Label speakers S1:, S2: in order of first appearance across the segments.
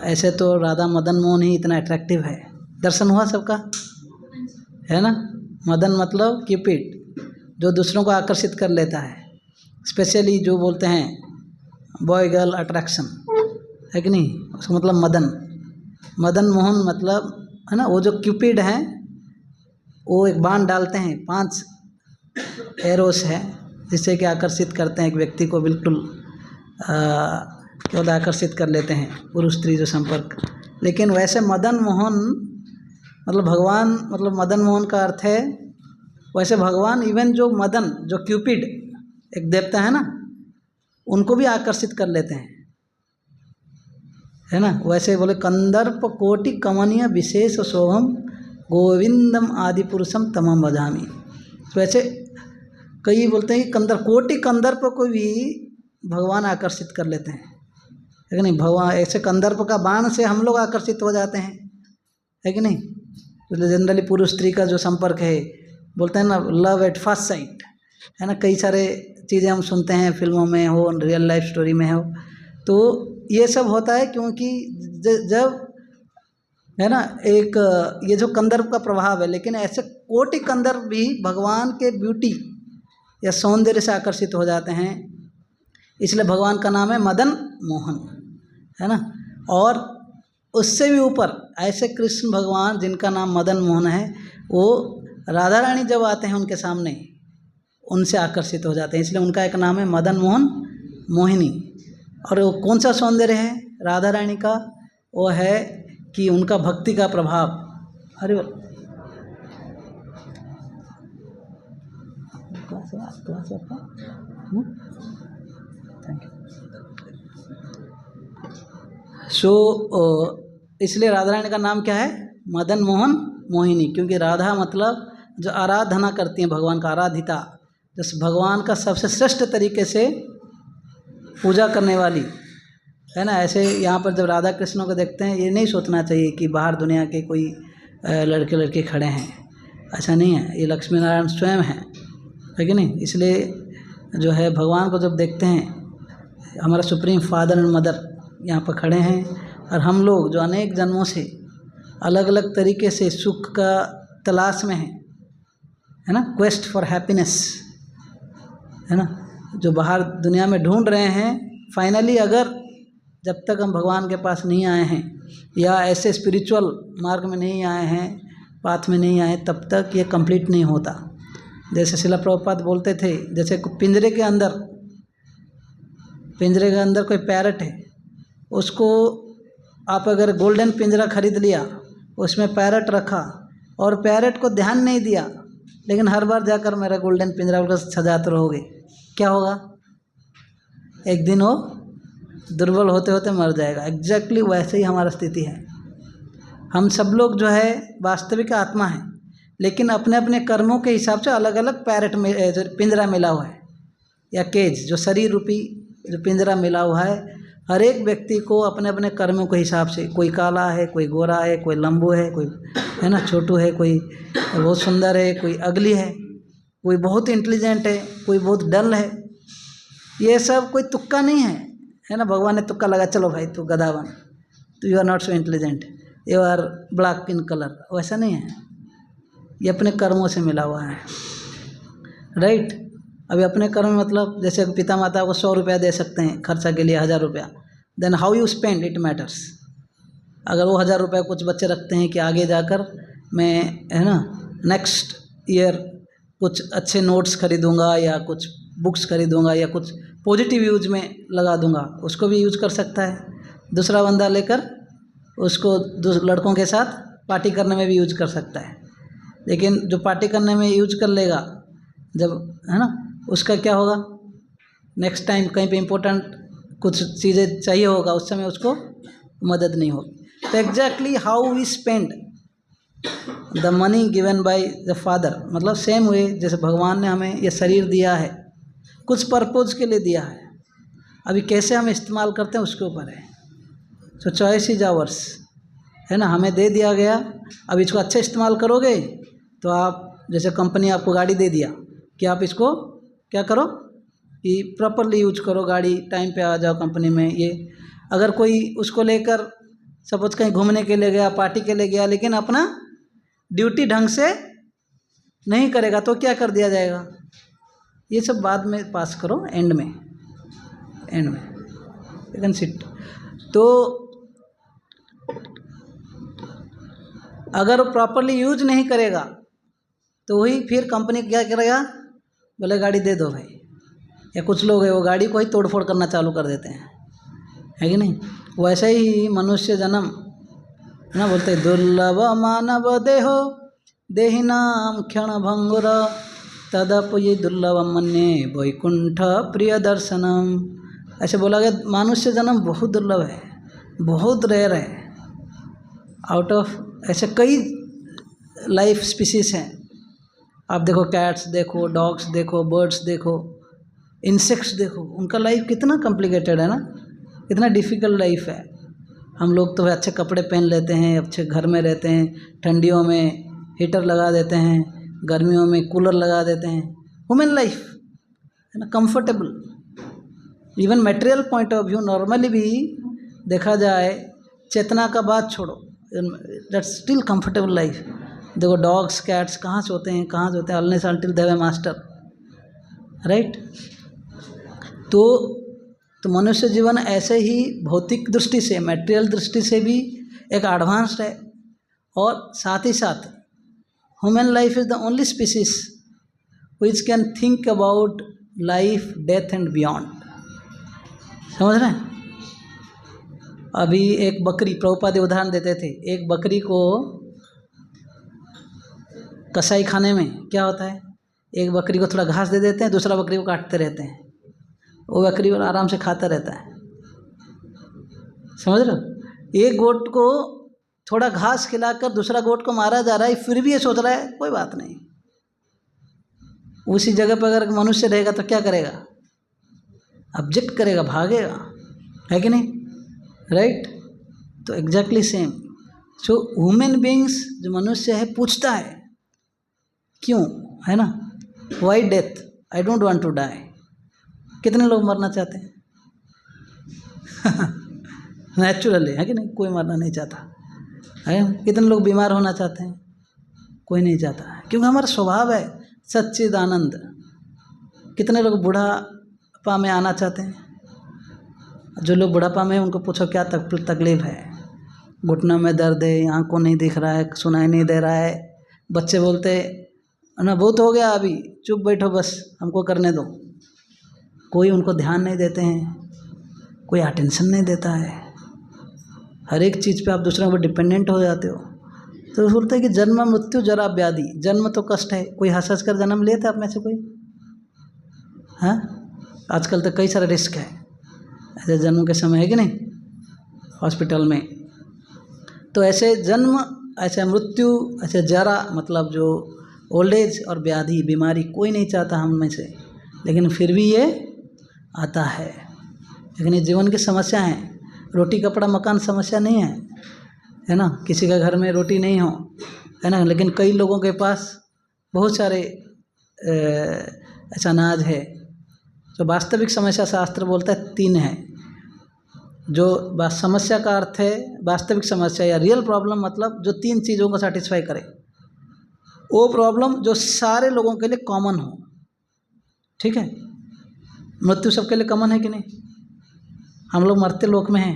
S1: ऐसे तो राधा मदन मोहन ही इतना अट्रैक्टिव है। दर्शन हुआ सबका, है ना। मदन मतलब क्यूपिड, जो दूसरों को आकर्षित कर लेता है, स्पेशली जो बोलते हैं बॉय गर्ल अट्रैक्शन, है कि नहीं, उसका मतलब मदन। मदन मोहन मतलब, है ना, वो जो क्यूपिड हैं वो एक बाण डालते हैं, 5 एरोस है, जिससे कि आकर्षित करते हैं एक व्यक्ति को, बिल्कुल केवल आकर्षित कर लेते हैं, पुरुष स्त्री जो संपर्क। लेकिन वैसे मदन मोहन मतलब भगवान, मतलब मदन मोहन का अर्थ है वैसे भगवान इवन जो मदन, जो क्यूपिड एक देवता है ना, उनको भी आकर्षित कर लेते हैं, है ना। वैसे बोले कंदर्प कोटि कमनीय विशेष शोभम गोविंदम आदि पुरुषम तमम भजामि। वैसे कई बोलते हैं कि कोटि कंदर्प को भी भगवान आकर्षित कर लेते हैं, है कि नहीं। भगवान ऐसे कंदर्प का बाण से हम लोग आकर्षित हो जाते हैं, है कि नहीं। तो जनरली पुरुष स्त्री का जो संपर्क है, बोलते हैं ना लव एट फर्स्ट साइट, है ना। कई सारे चीज़ें हम सुनते हैं, फिल्मों में हो, रियल लाइफ स्टोरी में हो, तो ये सब होता है क्योंकि जब, है ना, एक ये जो कंदर्प का प्रभाव है। लेकिन ऐसे कोटि कंदर्प भी भगवान के ब्यूटी या सौंदर्य से आकर्षित हो जाते हैं, इसलिए भगवान का नाम है मदन मोहन, है ना। और उससे भी ऊपर ऐसे कृष्ण भगवान जिनका नाम मदन मोहन है, वो राधा रानी जब आते हैं उनके सामने, उनसे आकर्षित हो जाते हैं, इसलिए उनका एक नाम है मदन मोहन मोहिनी। और वो कौन सा सौंदर्य है राधा रानी का, वो है कि उनका भक्ति का प्रभाव। अरे थैंक यू। इसलिए राधा रानी का नाम क्या है, मदन मोहन मोहिनी, क्योंकि राधा मतलब जो आराधना करती हैं भगवान का, आराधिता, जिस भगवान का सबसे श्रेष्ठ तरीके से पूजा करने वाली, है ना। ऐसे यहाँ पर जब राधा कृष्णों को देखते हैं, ये नहीं सोचना चाहिए कि बाहर दुनिया के कोई लड़के लड़के खड़े हैं, ऐसा नहीं है, ये लक्ष्मी नारायण स्वयं हैं, है कि नहीं। इसलिए जो है भगवान को जब देखते हैं, हमारा सुप्रीम फादर एंड मदर यहाँ पर खड़े हैं, और हम लोग जो अनेक जन्मों से अलग अलग तरीके से सुख का तलाश में हैं, है ना, क्वेस्ट फॉर हैप्पीनेस, है ना, जो बाहर दुनिया में ढूंढ रहे हैं। फाइनली अगर जब तक हम भगवान के पास नहीं आए हैं या ऐसे स्पिरिचुअल मार्ग में नहीं आए हैं, पाथ में नहीं आए, तब तक ये कंप्लीट नहीं होता। जैसे शिला प्रभुपाद बोलते थे, जैसे पिंजरे के अंदर कोई पैरट है, उसको आप अगर गोल्डन पिंजरा खरीद लिया, उसमें पैरट रखा और पैरट को ध्यान नहीं दिया, लेकिन हर बार जाकर मेरा गोल्डन पिंजरा को सजाते रहोगे, क्या होगा, एक दिन वो दुर्बल होते होते मर जाएगा। एग्जैक्टली वैसे ही हमारा स्थिति है। हम सब लोग जो है वास्तविक आत्मा है, लेकिन अपने अपने कर्मों के हिसाब से अलग अलग पैरट में जो पिंजरा मिला हुआ है, या केज जो शरीर रूपी जो पिंजरा मिला हुआ है। हर एक व्यक्ति को अपने अपने कर्मों के हिसाब से, कोई काला है, कोई गोरा है, कोई लंबू है, कोई, है ना, छोटू है, कोई बहुत सुंदर है, कोई अगली है, कोई बहुत इंटेलिजेंट है, कोई बहुत डल है। ये सब कोई तुक्का नहीं है ना। भगवान ने तुक्का लगा, चलो भाई तू गधा बन, तो you are not so intelligent, you are black in colour, वैसा नहीं है। ये अपने कर्मों से मिला हुआ है, राइट। अभी अपने कर्म मतलब जैसे पिता माता को 100 रुपया दे सकते हैं खर्चा के लिए, 1000 रुपया, then how you spend it matters. अगर वो 1000 रुपया कुछ बच्चे रखते हैं कि आगे जाकर मैं, है ना, नेक्स्ट ईयर कुछ अच्छे नोट्स खरीदूंगा या कुछ बुक्स खरीदूंगा या कुछ पॉजिटिव यूज में लगा दूंगा, उसको भी यूज कर सकता है। दूसरा बंदा लेकर उसको लड़कों के साथ पार्टी करने में भी यूज कर सकता है। लेकिन जो पार्टी करने में यूज कर लेगा, जब, है ना, उसका क्या होगा, नेक्स्ट टाइम कहीं पे इम्पोर्टेंट कुछ चीज़ें चाहिए होगा, उस समय उसको मदद नहीं होगी। तो exactly how we spend the money given by the father, मतलब सेम वे जैसे भगवान ने हमें ये शरीर दिया है, कुछ पर्पज़ के लिए दिया है, अभी कैसे हम इस्तेमाल करते हैं उसके ऊपर है। सो चॉइस इज आवर्स, है ना, हमें दे दिया गया। अब इसको अच्छा इस्तेमाल करोगे तो आप, जैसे कंपनी आपको गाड़ी दे दिया कि आप इसको क्या करो कि प्रॉपरली यूज करो, गाड़ी टाइम पे आ जाओ कंपनी में, ये अगर कोई उसको लेकर सपोज कहीं घूमने के लिए गया, पार्टी के लिए गया, लेकिन अपना ड्यूटी ढंग से नहीं करेगा तो क्या कर दिया जाएगा? ये सब बाद में पास करो, एंड में यू कैन सिट। तो अगर वो प्रॉपरली यूज नहीं करेगा तो वही फिर कंपनी क्या करेगा, बोले गाड़ी दे दो भाई। या कुछ लोग है वो गाड़ी को ही तोड़फोड़ करना चालू कर देते हैं, है कि नहीं? वैसे ही मनुष्य जन्म है ना, बोलते दुर्लभ मानव देहो देहिनाम क्षण भंगुर तदपि दुर्लभम मन्ये वैकुंठ प्रिय दर्शनम। ऐसे बोला गया मनुष्य जन्म बहुत दुर्लभ है, बहुत रेयर है। आउट ऑफ ऐसे कई लाइफ स्पीसीज हैं। आप देखो कैट्स देखो, डॉग्स देखो, बर्ड्स देखो, इंसेक्ट्स देखो, उनका लाइफ कितना कॉम्प्लिकेटेड है ना, कितना डिफ़िकल्ट लाइफ है। हम लोग तो अच्छे कपड़े पहन लेते हैं, अच्छे घर में रहते हैं, ठंडियों में हीटर लगा देते हैं, गर्मियों में कूलर लगा देते हैं। ह्यूमन लाइफ है ना, comfortable. Even material point of view normally भी देखा जाए, चेतना का बात छोड़ो, दैट्स स्टिल कंफर्टेबल लाइफ। देखो डॉग्स कैट्स कहाँ सोते हैं, कहाँ सोते हैं, unless until they have a master, right. तो मनुष्य जीवन ऐसे ही भौतिक दृष्टि से, मटेरियल दृष्टि से भी एक एडवांस्ड है, और साथ ही साथ human life is the only species which can think about life, death and beyond. समझ रहे हैं? अभी एक बकरी, प्रभुपाद उदाहरण देते थे, एक बकरी को कसाई खाने में क्या होता है, एक बकरी को थोड़ा घास दे देते हैं, दूसरा बकरी को काटते रहते हैं, वो बकरी और आराम से खाता रहता है। समझ रहे हो? एक गोट को थोड़ा घास खिलाकर दूसरा गोट को मारा जा रहा है, फिर भी ये सोच रहा है कोई बात नहीं। उसी जगह पर अगर मनुष्य रहेगा तो क्या करेगा? ऑब्जेक्ट करेगा, भागेगा, है कि नहीं, राइट? तो exactly same. So human beings, जो मनुष्य है, पूछता है क्यों, है ना, why death, I don't want to die. कितने लोग मरना चाहते हैं? नेचुरली, है कि नहीं? कोई मरना नहीं चाहता है। कितने लोग बीमार होना चाहते हैं? कोई नहीं चाहता है, क्योंकि हमारा स्वभाव है सच्चिदानंद। कितने लोग बुढ़ापा में आना चाहते हैं? जो लोग बुढ़ापा में हैं उनको पूछो क्या तकलीफ है। घुटनों में दर्द है, आँख को नहीं दिख रहा है, सुनाई नहीं दे रहा है। बच्चे बोलते ना बहुत हो गया, अभी चुप बैठो, बस हमको करने दो। कोई उनको ध्यान नहीं देते हैं, कोई अटेंशन नहीं देता है। हर एक चीज़ पे आप दूसरों पर डिपेंडेंट हो जाते हो। तो बोलते हैं कि जन्म मृत्यु जरा व्याधि। जन्म तो कष्ट है, कोई हंस हंस कर जन्म लिए थे आप में से कोई? हाँ, आजकल तो कई सारे रिस्क है ऐसे जन्म के समय, है कि नहीं, हॉस्पिटल में। तो ऐसे जन्म, ऐसे मृत्यु, ऐसे जरा, मतलब जो ओल्ड एज और व्याधि, बीमारी कोई नहीं चाहता हम में से, लेकिन फिर भी ये आता है। लेकिन ये जीवन की समस्या है। रोटी कपड़ा मकान समस्या नहीं है ना, किसी का घर में रोटी नहीं हो, है ना, लेकिन कई लोगों के पास बहुत सारे ऐसा अनाज है। तो वास्तविक समस्या शास्त्र बोलता है 3 है। जो समस्या का अर्थ है वास्तविक समस्या या रियल प्रॉब्लम, मतलब जो 3 चीज़ों को सेटिस्फाई करे, वो प्रॉब्लम जो सारे लोगों के लिए कॉमन हो। ठीक है, मृत्यु सबके लिए कॉमन है कि नहीं? हम लोग मरते लोक में हैं,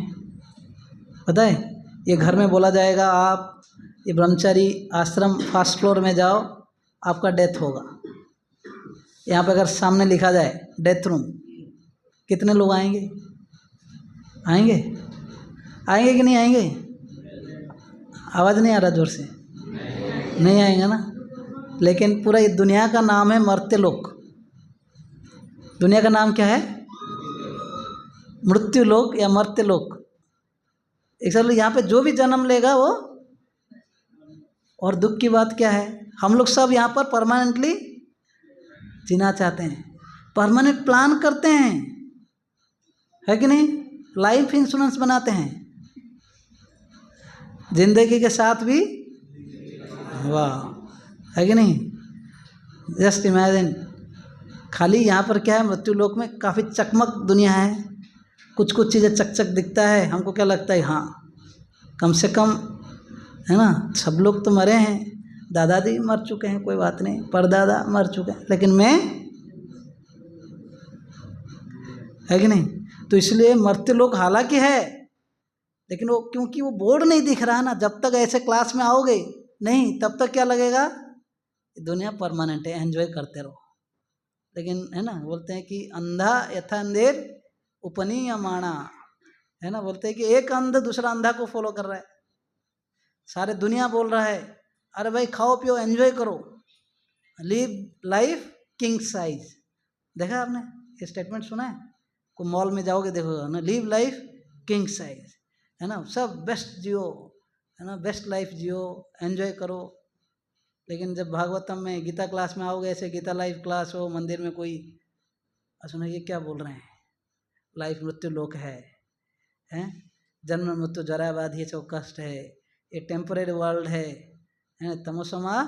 S1: पता है? ये घर में बोला जाएगा आप ये ब्रह्मचारी आश्रम फर्स्ट फ्लोर में जाओ, आपका डेथ होगा। यहाँ पे अगर सामने लिखा जाए डेथ रूम, कितने लोग आएंगे? आएंगे? आएंगे कि नहीं आएंगे? आवाज़ नहीं आ रहा जोर से? नहीं आएंगे ना। लेकिन पूरा ये दुनिया का नाम है मर्त्य लोक। दुनिया का नाम क्या है? मृत्यु लोक या मर्त्य लोक। एक साल यहाँ पे जो भी जन्म लेगा वो, और दुख की बात क्या है, हम लोग सब यहाँ पर परमानेंटली जीना चाहते हैं, परमानेंट प्लान करते हैं, है कि नहीं? लाइफ इंश्योरेंस बनाते हैं जिंदगी के साथ भी। वाह, है कि नहीं? Just imagine. खाली यहाँ पर क्या है, मृत्यु लोक में काफ़ी चकमक दुनिया है, कुछ कुछ चीज़ें चकचक दिखता है, हमको क्या लगता है, हाँ कम से कम, है ना, सब लोग तो मरे हैं, दादा दादी मर चुके हैं, कोई बात नहीं, परदादा मर चुके हैं, लेकिन मैं, है कि नहीं? तो इसलिए मरते लोग हालांकि है, लेकिन वो क्योंकि वो बोर्ड नहीं दिख रहा ना, जब तक ऐसे क्लास में आओगे नहीं तब तक क्या लगेगा, दुनिया परमानेंट है, एंजॉय करते रहो। लेकिन है ना, बोलते हैं कि अंधा यथा अंधेर उपनी या माणा, है ना, बोलते हैं कि एक अंध दूसरा अंधा को फॉलो कर रहा है, सारे दुनिया बोल रहा है अरे भाई खाओ पियो एंजॉय करो, लिव लाइफ किंग साइज। देखा आपने ये स्टेटमेंट सुना है? को मॉल में जाओगे देखोगे ना, लिव लाइफ किंग साइज, है ना, सब बेस्ट जियो, है ना, बेस्ट लाइफ जियो, एंजॉय करो। लेकिन जब भागवतम में गीता क्लास में आओगे, ऐसे गीता लाइव क्लास हो मंदिर में, कोई सुना ये क्या बोल रहे हैं, लाइफ मृत्यु लोक है, हैं, जन्म मृत्यु जरा व्याधि सब कष्ट है, ये टेम्परेरी वर्ल्ड है, तमोसमा,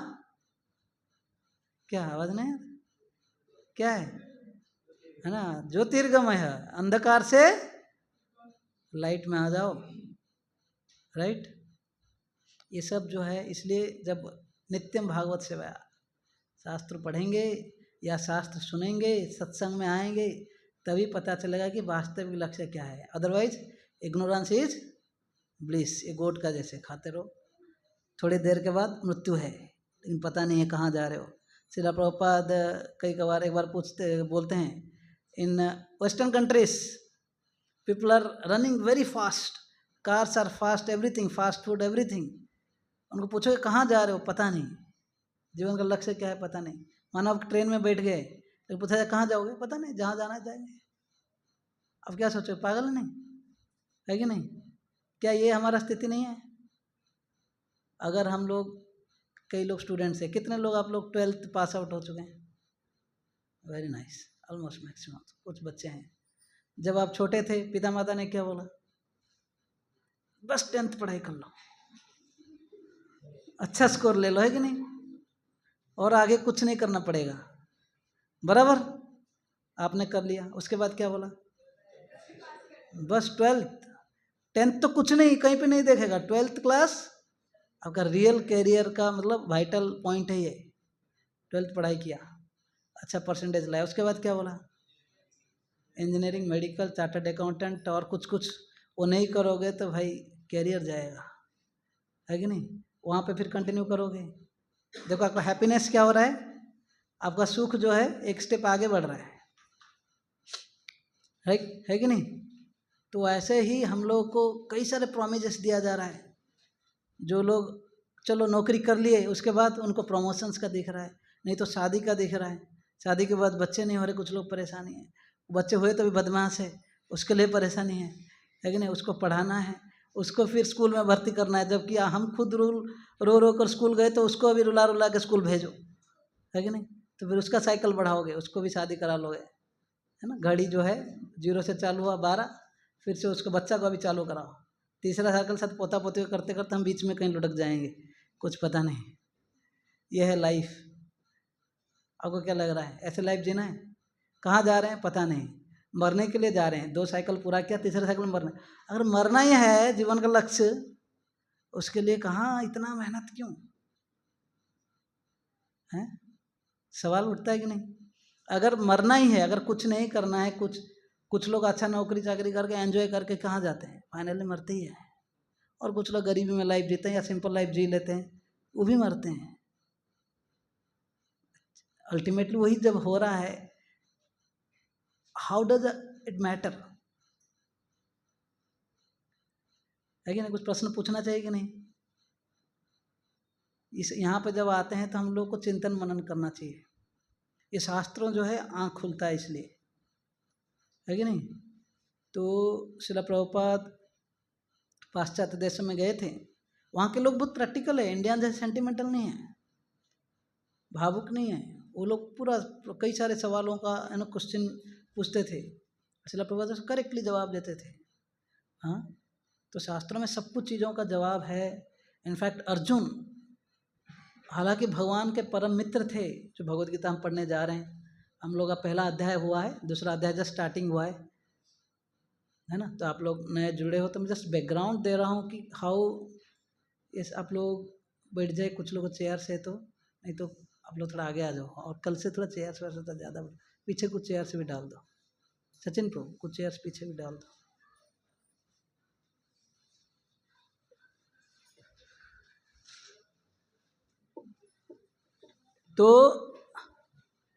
S1: क्या आवाज नहीं है? क्या है ना, ज्योतिर्गमय है, अंधकार से लाइट में आ जाओ, राइट। ये सब जो है, इसलिए जब नित्यम भागवत सेवा, शास्त्र पढ़ेंगे या शास्त्र सुनेंगे, सत्संग में आएंगे, तभी पता चलेगा कि वास्तविक लक्ष्य क्या है। अदरवाइज इग्नोरेंस इज ब्लिस, ये गोट का जैसे खाते रहो, थोड़ी देर के बाद मृत्यु है, लेकिन पता नहीं है कहाँ जा रहे हो। श्रील प्रभुपाद कई कबार एक बार पूछते बोलते हैं, in western countries people are running very fast, cars are fast, everything fast food everything. उनको पूछोगे कहाँ जा रहे हो, पता नहीं, जीवन का लक्ष्य क्या है पता नहीं। मानो आप ट्रेन में बैठ गए, तो पूछा जाए कहाँ जाओगे, पता नहीं, जहाँ जाना है जाएंगे। अब क्या सोचो, पागल नहीं है कि नहीं? क्या ये हमारा स्थिति नहीं है? अगर हम लोग, कई लोग स्टूडेंट्स हैं, कितने लोग आप लोग 12th पास आउट हो चुके हैं? Very nice, almost maximum. कुछ बच्चे हैं, जब आप छोटे थे पिता माता ने क्या बोला, बस 10th पढ़ाई कर लो, अच्छा स्कोर ले लो, है कि नहीं, और आगे कुछ नहीं करना पड़ेगा, बराबर। आपने कर लिया, उसके बाद क्या बोला, बस 12th, 10th तो कुछ नहीं, कहीं पे नहीं देखेगा, 12th क्लास आपका रियल कैरियर का मतलब वाइटल पॉइंट है ये। 12th पढ़ाई किया, अच्छा परसेंटेज लाया, उसके बाद क्या बोला, इंजीनियरिंग, मेडिकल, चार्टर्ड अकाउंटेंट, और कुछ कुछ वो नहीं करोगे तो भाई कैरियर जाएगा, है कि नहीं? वहाँ पे फिर कंटिन्यू करोगे, देखो आपका हैप्पीनेस क्या हो रहा है, आपका सुख जो है एक स्टेप आगे बढ़ रहा है कि नहीं? तो ऐसे ही हम लोग को कई सारे प्रोमिस दिया जा रहा है। जो लोग चलो नौकरी कर लिए, उसके बाद उनको प्रमोशंस का दिख रहा है, नहीं तो शादी का दिख रहा है, शादी के बाद बच्चे नहीं हो रहे, कुछ लोग परेशानी है, बच्चे हुए तो भी बदमाश है, उसके लिए परेशानी है कि नहीं? उसको पढ़ाना है, उसको फिर स्कूल में भर्ती करना है, जबकि हम खुद रो रो कर स्कूल गए, तो उसको अभी रुला रुला के स्कूल भेजो, है कि नहीं? तो फिर उसका साइकिल बढ़ाओगे, उसको भी शादी करा लोगे, है ना। घड़ी जो है 0 से चालू हुआ 12, फिर से उसको बच्चा को अभी चालू कराओ, तीसरा साइकिल साथ पोता पोती करते करते हम बीच में कहीं लुढ़क जाएंगे, कुछ पता नहीं। यह है लाइफ। आपको क्या लग रहा है, ऐसे लाइफ जीना है? कहाँ जा रहे हैं पता नहीं, मरने के लिए जा रहे हैं, 2 साइकिल पूरा किया, तीसरे साइकिल में मरना। अगर मरना ही है जीवन का लक्ष्य, उसके लिए कहाँ इतना मेहनत क्यों है? सवाल उठता है कि नहीं? अगर मरना ही है, अगर कुछ नहीं करना है, कुछ लोग अच्छा नौकरी चाकरी करके एंजॉय करके कहाँ जाते हैं, फाइनली मरते ही है। और कुछ लोग गरीबी में लाइफ जीते हैं या सिंपल लाइफ जी लेते हैं, वो भी मरते हैं। अल्टीमेटली वही जब हो रहा है, हाउ डज इट मैटर, है कि नहीं? कुछ प्रश्न पूछना चाहिए कि नहीं? इस यहाँ पे जब आते हैं तो हम लोग को चिंतन मनन करना चाहिए। ये शास्त्रों जो है आँख खुलता है इसलिए, है कि नहीं? तो श्रील प्रभुपाद पाश्चात्य देशों में गए थे, वहाँ के लोग बहुत प्रैक्टिकल है, इंडियन जैसे सेंटिमेंटल नहीं है, भावुक नहीं है। वो लोग पूरा कई सारे सवालों का है ना क्वेश्चन पूछते थे, श्रील प्रभुपाद करेक्टली जवाब देते थे। हाँ, तो शास्त्रों में सब कुछ चीज़ों का जवाब है। इनफैक्ट अर्जुन, हालांकि भगवान के परम मित्र थे, जो भगवद गीता हम पढ़ने जा रहे हैं, हम लोग का पहला अध्याय हुआ है, दूसरा अध्याय जस्ट स्टार्टिंग हुआ है। है ना। तो आप लोग नए जुड़े हो तो मैं जस्ट बैकग्राउंड दे रहा हूँ कि हाउ इस आप लोग बैठ जाए, कुछ लोग चेयर से, तो नहीं तो आप लोग थोड़ा आगे आ जाओ, और कल से थोड़ा चेयर से तो ज़्यादा पीछे कुछ चेयर से भी डाल दो। सचिन प्रभु कुछ चेयर्स पीछे भी डाल दो। तो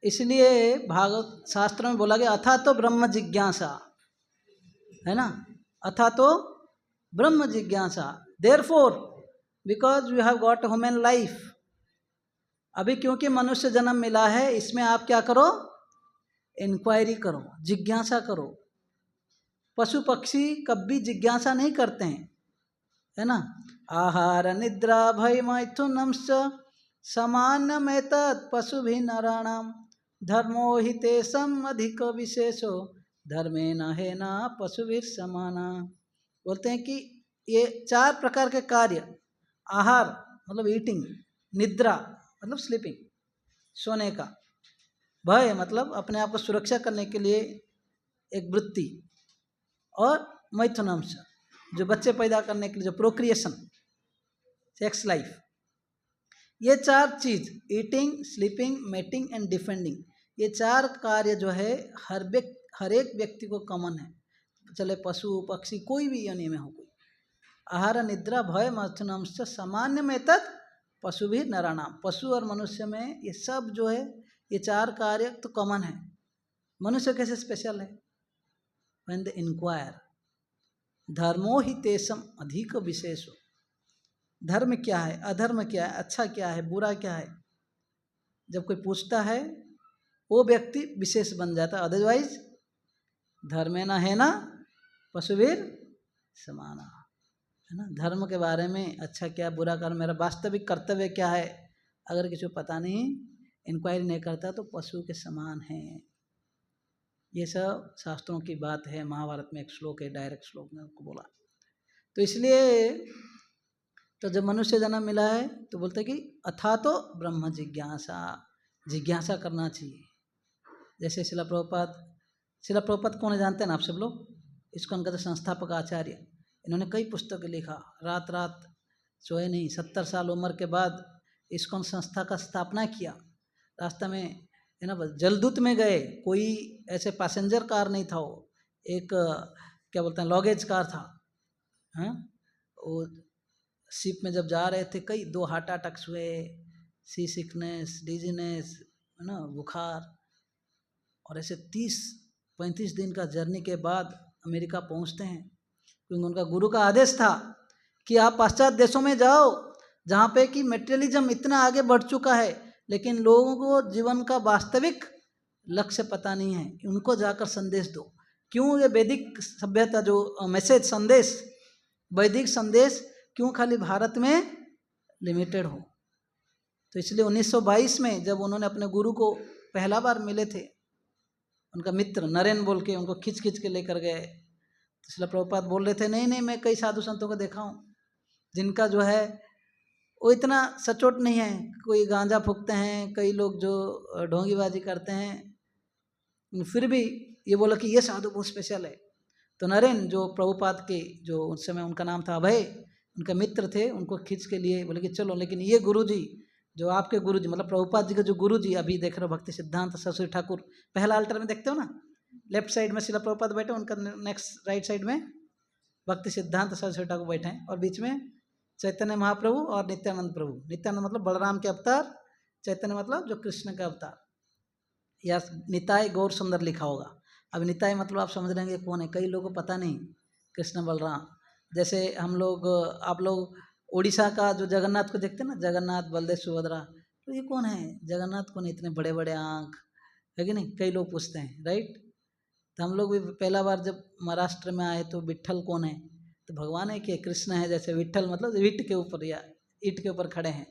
S1: इसलिए भागवत शास्त्र में बोला गया अथा तो ब्रह्म जिज्ञासा, है ना, अथा तो ब्रह्म जिज्ञासा। Therefore because you have got human life, अभी क्योंकि मनुष्य जन्म मिला है, इसमें आप क्या करो, इंक्वायरी करो, जिज्ञासा करो। पशु पक्षी कभी जिज्ञासा नहीं करते हैं, है ना। आहार निद्रा भय मैथुनंश्च समान्यमेतत् पशुभिः नराणां धर्मो हि तेषाम् अधिक विशेषो धर्मेण हेना पशुभिः समाना। बोलते हैं कि ये 4 प्रकार के कार्य, आहार मतलब ईटिंग, निद्रा मतलब स्लीपिंग सोने का, भय मतलब अपने आप को सुरक्षा करने के लिए एक वृत्ति, और मैथुनंश जो बच्चे पैदा करने के लिए जो प्रोक्रिएशन, सेक्स लाइफ। ये 4 चीज, eating, sleeping, mating and defending, ये 4 कार्य जो है हर एक व्यक्ति को कॉमन है, चले पशु पक्षी कोई भी योनि में हो कोई। आहार निद्रा भय मैथुनंश सामान्य में तत् पशु भी नराणाम, पशु और मनुष्य में ये सब जो है ये 4 कार्य तो कॉमन है। मनुष्य कैसे स्पेशल है? व्हेन दे इंक्वायर धर्मो ही तेषम अधिक विशेषो, धर्म क्या है, अधर्म क्या है, अच्छा क्या है, बुरा क्या है, जब कोई पूछता है वो व्यक्ति विशेष बन जाता, अदरवाइज धर्मे न है ना पशुवीर समाना, है ना। धर्म के बारे में अच्छा क्या बुरा कर, मेरा वास्तविक कर्तव्य क्या है, अगर किसी को पता नहीं, इंक्वायरी नहीं करता तो पशु के समान है। ये सब शास्त्रों की बात है, महाभारत में एक श्लोक है, डायरेक्ट श्लोक में उनको बोला। तो इसलिए तो जब मनुष्य जन्म मिला है तो बोलते कि अथा तो ब्रह्म जिज्ञासा, जिज्ञासा करना चाहिए। जैसे शिला प्रभुपाद कौन जानते हैं ना आप सब लोग, इस्कॉन का संस्थापक आचार्य, इन्होंने कई पुस्तकें लिखा, रात रात सोए नहीं, 70 साल उम्र के बाद इस्कॉन संस्था का स्थापना किया। रास्ता में है ना जलदूत में गए, कोई ऐसे पैसेंजर कार नहीं था, वो एक क्या बोलते हैं लॉगेज कार था, हाँ। वो शिप में जब जा रहे थे, कई 2 हार्ट अटैक्स हुए, सी सिकनेस, डिजीनेस, है ना, बुखार, और ऐसे 30-35 दिन का जर्नी के बाद अमेरिका पहुंचते हैं, क्योंकि उनका गुरु का आदेश था कि आप पाश्चात्य देशों में जाओ जहाँ पे कि मेटेरियलिज्म इतना आगे बढ़ चुका है, लेकिन लोगों को जीवन का वास्तविक लक्ष्य पता नहीं है, उनको जाकर संदेश दो। क्यों ये वैदिक सभ्यता जो मैसेज संदेश, वैदिक संदेश क्यों खाली भारत में लिमिटेड हो? तो इसलिए 1922 में जब उन्होंने अपने गुरु को पहला बार मिले थे, उनका मित्र नरेन बोल के उनको खींच खींच के लेकर गए, तो शिला प्रभुपाद बोल रहे थे नहीं नहीं, मैं कई साधु संतों को देखा हूँ जिनका जो है वो इतना सचोट नहीं है, कोई गांजा फूकते हैं, कई लोग जो ढोंगीबाजी करते हैं, फिर भी ये बोला कि ये साधु बहुत स्पेशल है। तो नरेन जो प्रभुपाद के जो उस समय उनका नाम था अभय, उनका मित्र थे, उनको खींच के लिए बोले कि चलो, लेकिन ये गुरुजी जो आपके गुरुजी मतलब प्रभुपाद जी के जो गुरुजी अभी देख रहे हो भक्ति सिद्धांत सरस्वती ठाकुर, पहला अल्टर में देखते हो ना, लेफ्ट साइड में शिला प्रभुपाद बैठे, उनका नेक्स्ट राइट साइड में भक्ति सिद्धांत सरस्वती ठाकुर बैठे हैं, और बीच में चैतन्य महाप्रभु और नित्यानंद प्रभु। नित्यानंद मतलब बलराम के अवतार, चैतन्य मतलब जो कृष्ण का अवतार, या निताय गौर सुंदर लिखा होगा। अब निताय मतलब आप समझ लेंगे कौन है, कई लोगों को पता नहीं कृष्ण बलराम। जैसे हम लोग आप लोग उड़ीसा का जो जगन्नाथ को देखते हैं ना, जगन्नाथ बलदेव सुभद्रा, तो ये कौन है, जगन्नाथ कौन है, इतने बड़े बड़े आँख है कि नहीं, कई लोग पूछते हैं, राइट। तो हम लोग भी पहला बार जब महाराष्ट्र में आए तो विट्ठल कौन है, तो भगवान है कि कृष्ण है, जैसे विट्ठल मतलब ईट के ऊपर या ईट के ऊपर खड़े हैं,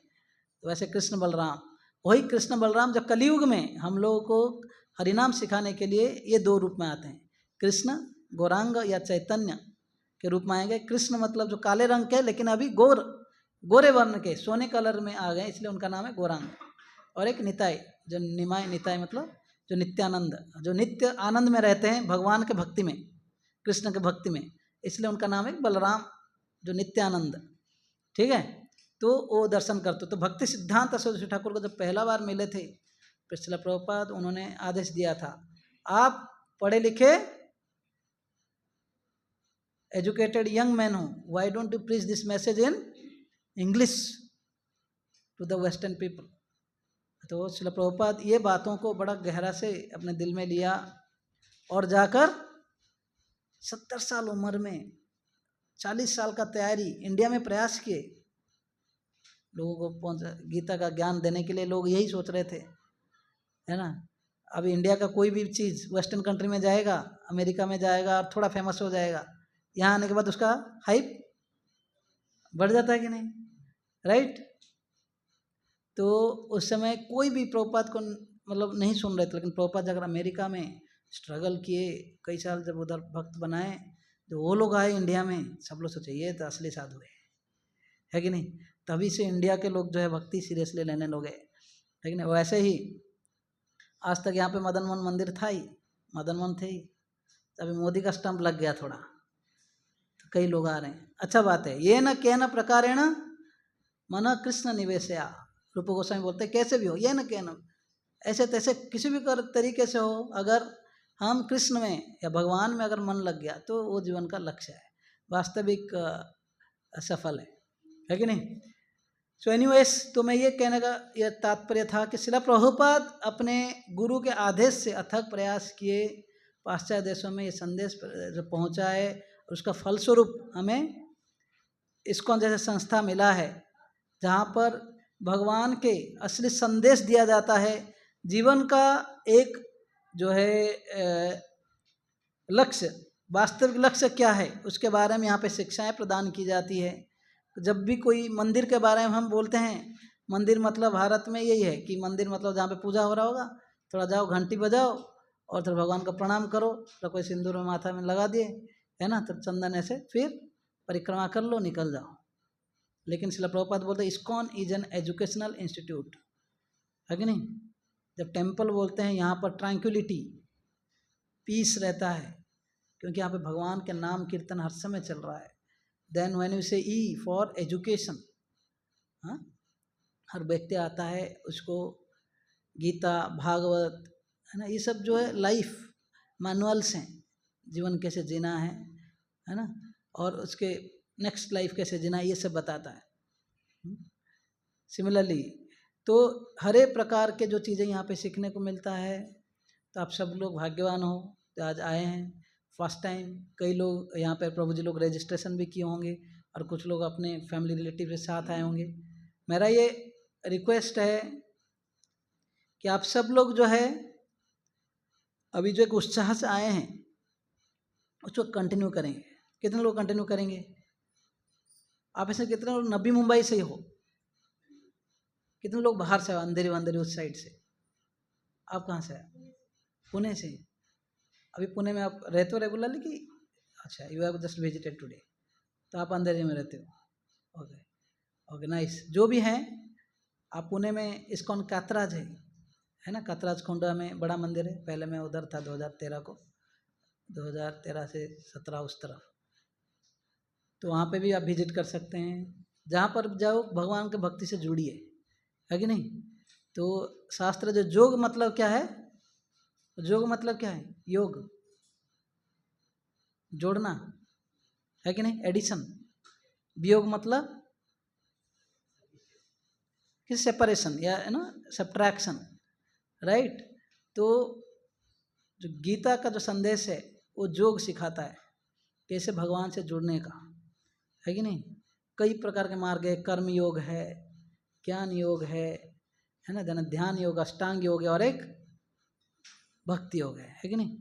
S1: तो वैसे कृष्ण बलराम, वही कृष्ण बलराम जब कलयुग में हम लोगों को हरिनाम सिखाने के लिए ये 2 रूप में आते हैं, कृष्ण गौरांग या चैतन्य के रूप में आएंगे। कृष्ण मतलब जो काले रंग के, लेकिन अभी गोरे वर्ण के, सोने कलर में आ गए, इसलिए उनका नाम है गौरांग। और एक निताय जो निमाय, निताय मतलब जो नित्यानंद, जो नित्य आनंद में रहते हैं भगवान के भक्ति में, कृष्ण के भक्ति में, इसलिए उनका नाम है बलराम जो नित्यानंद, ठीक है। तो वो दर्शन करते। तो भक्ति सिद्धांत सरस्वती ठाकुर को जब पहला बार मिले थे श्रील प्रभुपाद, उन्होंने आदेश दिया था, आप पढ़े लिखे एजुकेटेड यंग मैन हो, why don't you preach this message in English to the western people. तो श्रील प्रभुपाद ये बातों को बड़ा गहरा से अपने दिल में लिया और जाकर 70 साल उम्र में 40 साल का तैयारी इंडिया में प्रयास किए, लोगों को पहुंचा गीता का ज्ञान देने के लिए। लोग यही सोच रहे थे, है ना। अब इंडिया का कोई भी चीज़ वेस्टर्न कंट्री में जाएगा, अमेरिका में जाएगा और थोड़ा फेमस हो जाएगा, यहाँ आने के बाद उसका हाइप बढ़ जाता है कि नहीं, राइट। तो उस समय कोई भी प्रभुपाद को मतलब नहीं सुन रहे थे, लेकिन प्रभुपाद जाकर अमेरिका में स्ट्रगल किए कई साल, जब उधर भक्त बनाए, जो वो लोग आए इंडिया में, सब लोग सोचे ये तो असली साधु है कि नहीं। तभी से इंडिया के लोग जो है भक्ति सीरियसली लेने लगे, है कि नहीं। वैसे ही आज तक यहाँ पे मदन मोहन मंदिर था ही, मदन मोहन थे ही, तभी मोदी का स्टंप लग गया थोड़ा, तो कई लोग आ रहे हैं, अच्छा बात है। ये न के न प्रकारेण मन कृष्ण निवेशया, रूप गोस्वामी बोलते हैं कैसे भी हो, ये न के न, ऐसे तैसे किसी भी तरीके से हो, अगर हम कृष्ण में या भगवान में अगर मन लग गया तो वो जीवन का लक्ष्य है, वास्तविक सफल है कि नहीं। सो एनीवेज, तो मैं ये कहने का यह तात्पर्य था कि श्रील प्रभुपाद अपने गुरु के आदेश से अथक प्रयास किए, पाश्चात्य देशों में ये संदेश जो पहुँचा है, उसका फलस्वरूप हमें इस्कॉन जैसे संस्था मिला है, जहाँ पर भगवान के असली संदेश दिया जाता है। जीवन का एक जो है लक्ष्य, वास्तविक लक्ष्य क्या है, उसके बारे में यहाँ पे शिक्षाएं प्रदान की जाती है। जब भी कोई मंदिर के बारे में हम बोलते हैं, मंदिर मतलब भारत में यही है कि मंदिर मतलब जहाँ पे पूजा हो रहा होगा, थोड़ा जाओ घंटी बजाओ और फिर भगवान का प्रणाम करो, तो कोई सिंदूर में माथा में लगा दिए, है ना, तो चंदन ऐसे फिर परिक्रमा कर लो, निकल जाओ। लेकिन श्रील प्रभुपाद बोलते हैं ISKCON is an educational institute, है कि नहीं। जब टेम्पल बोलते हैं, यहाँ पर ट्रैंक्विलिटी, पीस रहता है, क्योंकि यहाँ पे भगवान के नाम कीर्तन हर समय चल रहा है। देन व्हेन यू से ई फॉर एजुकेशन, हाँ, हर व्यक्ति आता है, उसको गीता भागवत, है ना, ये सब जो है लाइफ मैनुअल्स हैं, जीवन कैसे जीना है ना, और उसके नेक्स्ट लाइफ कैसे जीना है, ये सब बताता है। सिमिलरली तो हर एक प्रकार के जो चीज़ें यहाँ पे सीखने को मिलता है। तो आप सब लोग भाग्यवान हो तो आज आए हैं फर्स्ट टाइम। कई लोग यहाँ पे प्रभु जी लोग रजिस्ट्रेशन भी किए होंगे और कुछ लोग अपने फैमिली रिलेटिव के साथ आए होंगे। मेरा ये रिक्वेस्ट है कि आप सब लोग जो है अभी जो एक उत्साह से आए हैं उसको कंटिन्यू करेंगे। कितने लोग कंटिन्यू करेंगे? आप ऐसे कितने लोग नबी मुंबई से ही हो? कितने लोग बाहर से हो, अंधेरी वंदेरी उस साइड से? आप कहाँ से हैं? पुणे से। अभी पुणे में आप रहते हो रेगुलरली कि अच्छा you have just visited today, तो आप अंधेरी में रहते हो? Okay okay nice. जो भी हैं आप पुणे में इस्कॉन कातराज है ना, कातराज खोंडा में बड़ा मंदिर है। पहले मैं उधर था 2013 को, 2013 से 17 उस तरफ, तो वहाँ पे भी आप विजिट कर सकते हैं। जहाँ पर जाओ भगवान के भक्ति से जुड़िए, है कि नहीं। तो शास्त्र जो योग मतलब क्या है, योग मतलब क्या है? योग जोड़ना, है कि नहीं, एडिशन। वियोग मतलब कि सेपरेशन या है ना सब्ट्रैक्शन, राइट। तो जो गीता का जो संदेश है वो योग सिखाता है कैसे भगवान से जुड़ने का, है कि नहीं। कई प्रकार के मार्ग है, कर्म योग है, ज्ञान योग है ना, जन ध्यान योग, अष्टांग योग है और एक भक्ति योग है कि नहीं।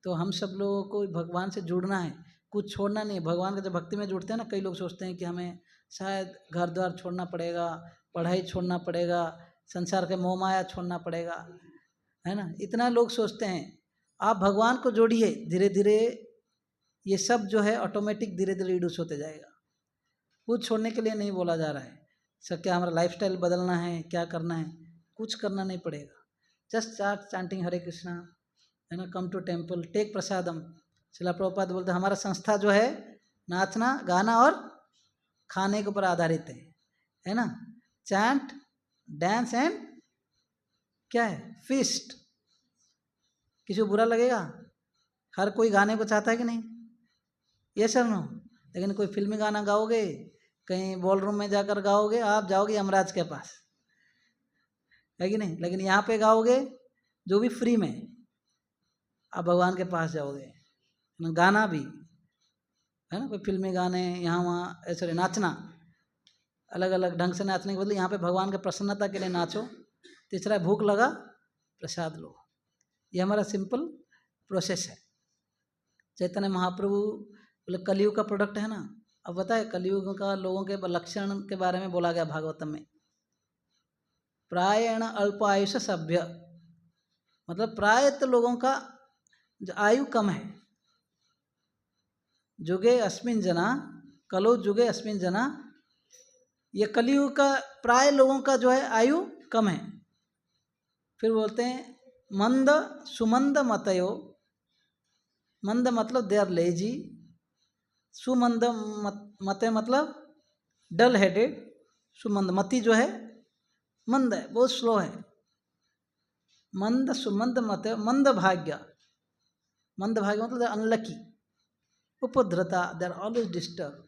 S1: तो हम सब लोगों को भगवान से जुड़ना है, कुछ छोड़ना नहीं। भगवान के जब भक्ति में जुड़ते हैं ना, कई लोग सोचते हैं कि हमें शायद घर द्वार छोड़ना पड़ेगा, पढ़ाई छोड़ना पड़ेगा, संसार के मोह माया छोड़ना पड़ेगा, है ना, इतना लोग सोचते हैं। आप भगवान को जोड़िए, धीरे धीरे ये सब जो है ऑटोमेटिक धीरे धीरे रिड्यूस होते जाएगा। कुछ छोड़ने के लिए नहीं बोला जा रहा है सर, क्या हमारा लाइफस्टाइल बदलना है, क्या करना है, कुछ करना नहीं पड़ेगा। जस्ट स्टार्ट चैंटिंग हरे कृष्णा, है ना, कम टू टेम्पल, टेक प्रसादम, श्रील प्रभुपाद बोलते हैं हमारा संस्था जो है नाचना गाना और खाने के ऊपर आधारित है ना। चैंट, डांस एंड क्या है, फीस्ट। किसी को बुरा लगेगा? हर कोई गाने को चाहता है कि नहीं? ये सर नो। लेकिन कोई फिल्मी गाना गाओगे, कहीं बॉल रूम में जाकर गाओगे, आप जाओगे यमराज के पास, है कि नहीं? लेकिन यहाँ पे गाओगे जो भी फ्री में, आप भगवान के पास जाओगे। गाना भी है ना, कोई फिल्मी गाने यहाँ वहाँ ऐसे नाचना, अलग अलग ढंग से नाचने के बदले यहाँ पे भगवान के प्रसन्नता के लिए नाचो। तीसरा, भूख लगा प्रसाद लो। ये हमारा सिंपल प्रोसेस है। चैतन्य महाप्रभु बोले कलयुग का प्रोडक्ट है ना। अब बताए कलयुग का लोगों के लक्षण के बारे में बोला गया भागवतम में। प्रायण अल्प आयुष सभ्य, मतलब प्रायत लोगों का जो आयु कम है। जुगे अस्मिन जना, कलो जुगे अस्मिन जना, ये कलयुग का प्राय लोगों का जो है आयु कम है। फिर बोलते हैं मंद सुमंद मतयो, मंद मतलब दे आर लेजी, सुमंद मते मतलब डल हेडेड, सुमंद मति जो है मंद है, बहुत स्लो है। मंद सुमंद मत, मंद भाग्य, मंद भाग्य मतलब अनलकी, उपद्रता, दे आर ऑलवेज डिस्टर्ब,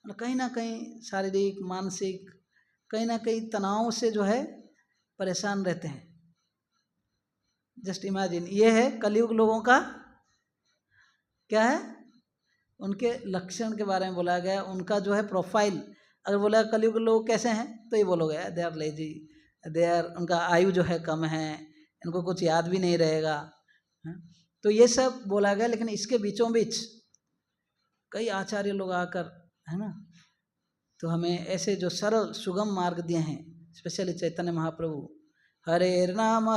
S1: कहीं ना कहीं शारीरिक मानसिक कहीं ना कहीं तनाव से जो है परेशान रहते हैं। जस्ट इमेजिन, ये है कलयुग लोगों का क्या है, उनके लक्षण के बारे में बोला गया, उनका जो है प्रोफाइल। अगर बोला कलयुग लोग कैसे हैं तो ये बोलोगे they are lazy, they are, उनका आयु जो है कम है, इनको कुछ याद भी नहीं रहेगा। तो ये सब बोला गया। लेकिन इसके बीचों बीच कई आचार्य लोग आकर, है ना, तो हमें ऐसे जो सरल सुगम मार्ग दिए हैं, स्पेशली चैतन्य महाप्रभु। हरेर नाम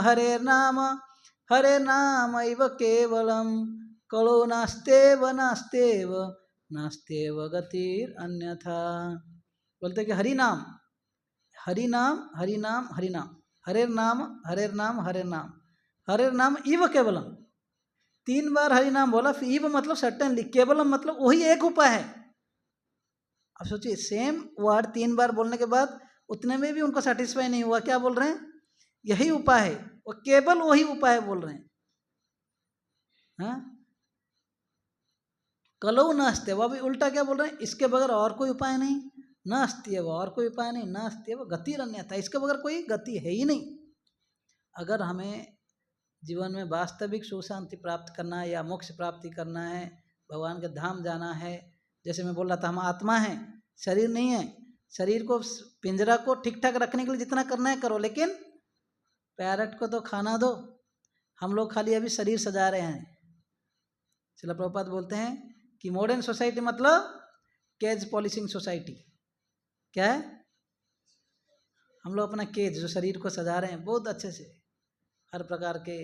S1: हरे नाम इव केवलम, कलो नास्तेव नास्तेव नास्तेव गतिर अन्यथा। बोलते कि हरि नाम हरि नाम हरि नाम हरि नाम, हरेर नाम हरेर नाम हरेर नाम, हरेर नाम इव केवलम। 3 बार हरि नाम बोला, फिर इव मतलब सर्टेनली, केवलम मतलब वही एक उपाय है। अब सोचिए, सेम वर्ड 3 बार बोलने के बाद उतने में भी उनको सेटिस्फाई नहीं हुआ, क्या बोल रहे हैं, यही उपाय है, वो केवल वही उपाय बोल रहे हैं। हाँ, कलो न अस्त्यव, अभी उल्टा क्या बोल रहे हैं, इसके बगैर और कोई उपाय नहीं, न अस्त्यव और कोई उपाय नहीं, न अस्त्यव गतिर अन्यथा, इसके बगैर कोई गति है ही नहीं। अगर हमें जीवन में वास्तविक सुख शांति प्राप्त करना है या मोक्ष प्राप्ति करना है, भगवान के धाम जाना है, जैसे मैं बोल रहा था, हम आत्मा हैं, शरीर नहीं है। शरीर को, पिंजरा को ठीक ठाक रखने के लिए जितना करना है करो, लेकिन पैरट को तो खाना दो। हम लोग खाली अभी शरीर सजा रहे हैं। श्रील प्रभुपाद बोलते हैं कि मॉडर्न सोसाइटी मतलब केज पॉलिशिंग सोसाइटी। क्या है, हम लोग अपना केज जो शरीर को सजा रहे हैं बहुत अच्छे से, हर प्रकार के,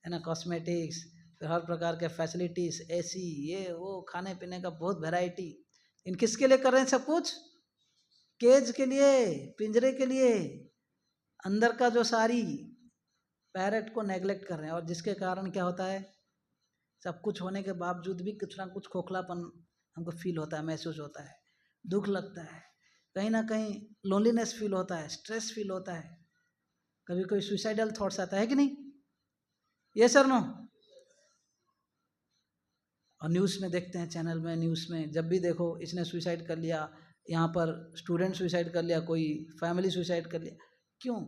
S1: है ना, कॉस्मेटिक्स, फिर हर प्रकार के फैसिलिटीज़, एसी, ये वो, खाने पीने का बहुत वैरायटी। इन किसके लिए कर रहे हैं सब कुछ, केज के लिए, पिंजरे के लिए। अंदर का जो सारी पैरेट को नेगलेक्ट कर रहे हैं, और जिसके कारण क्या होता है, सब कुछ होने के बावजूद भी कुछ ना कुछ खोखलापन हमको फील होता है, महसूस होता है, दुख लगता है, कहीं ना कहीं लोनलीनेस फील होता है, स्ट्रेस फील होता है, कभी कोई सुसाइडल थॉट्स आता है कि नहीं, ये सर नो। और न्यूज़ में देखते हैं, चैनल में, न्यूज़ में जब भी देखो इसने सुसाइड कर लिया, यहाँ पर स्टूडेंट सुसाइड कर लिया, कोई फैमिली सुसाइड कर लिया। क्यों?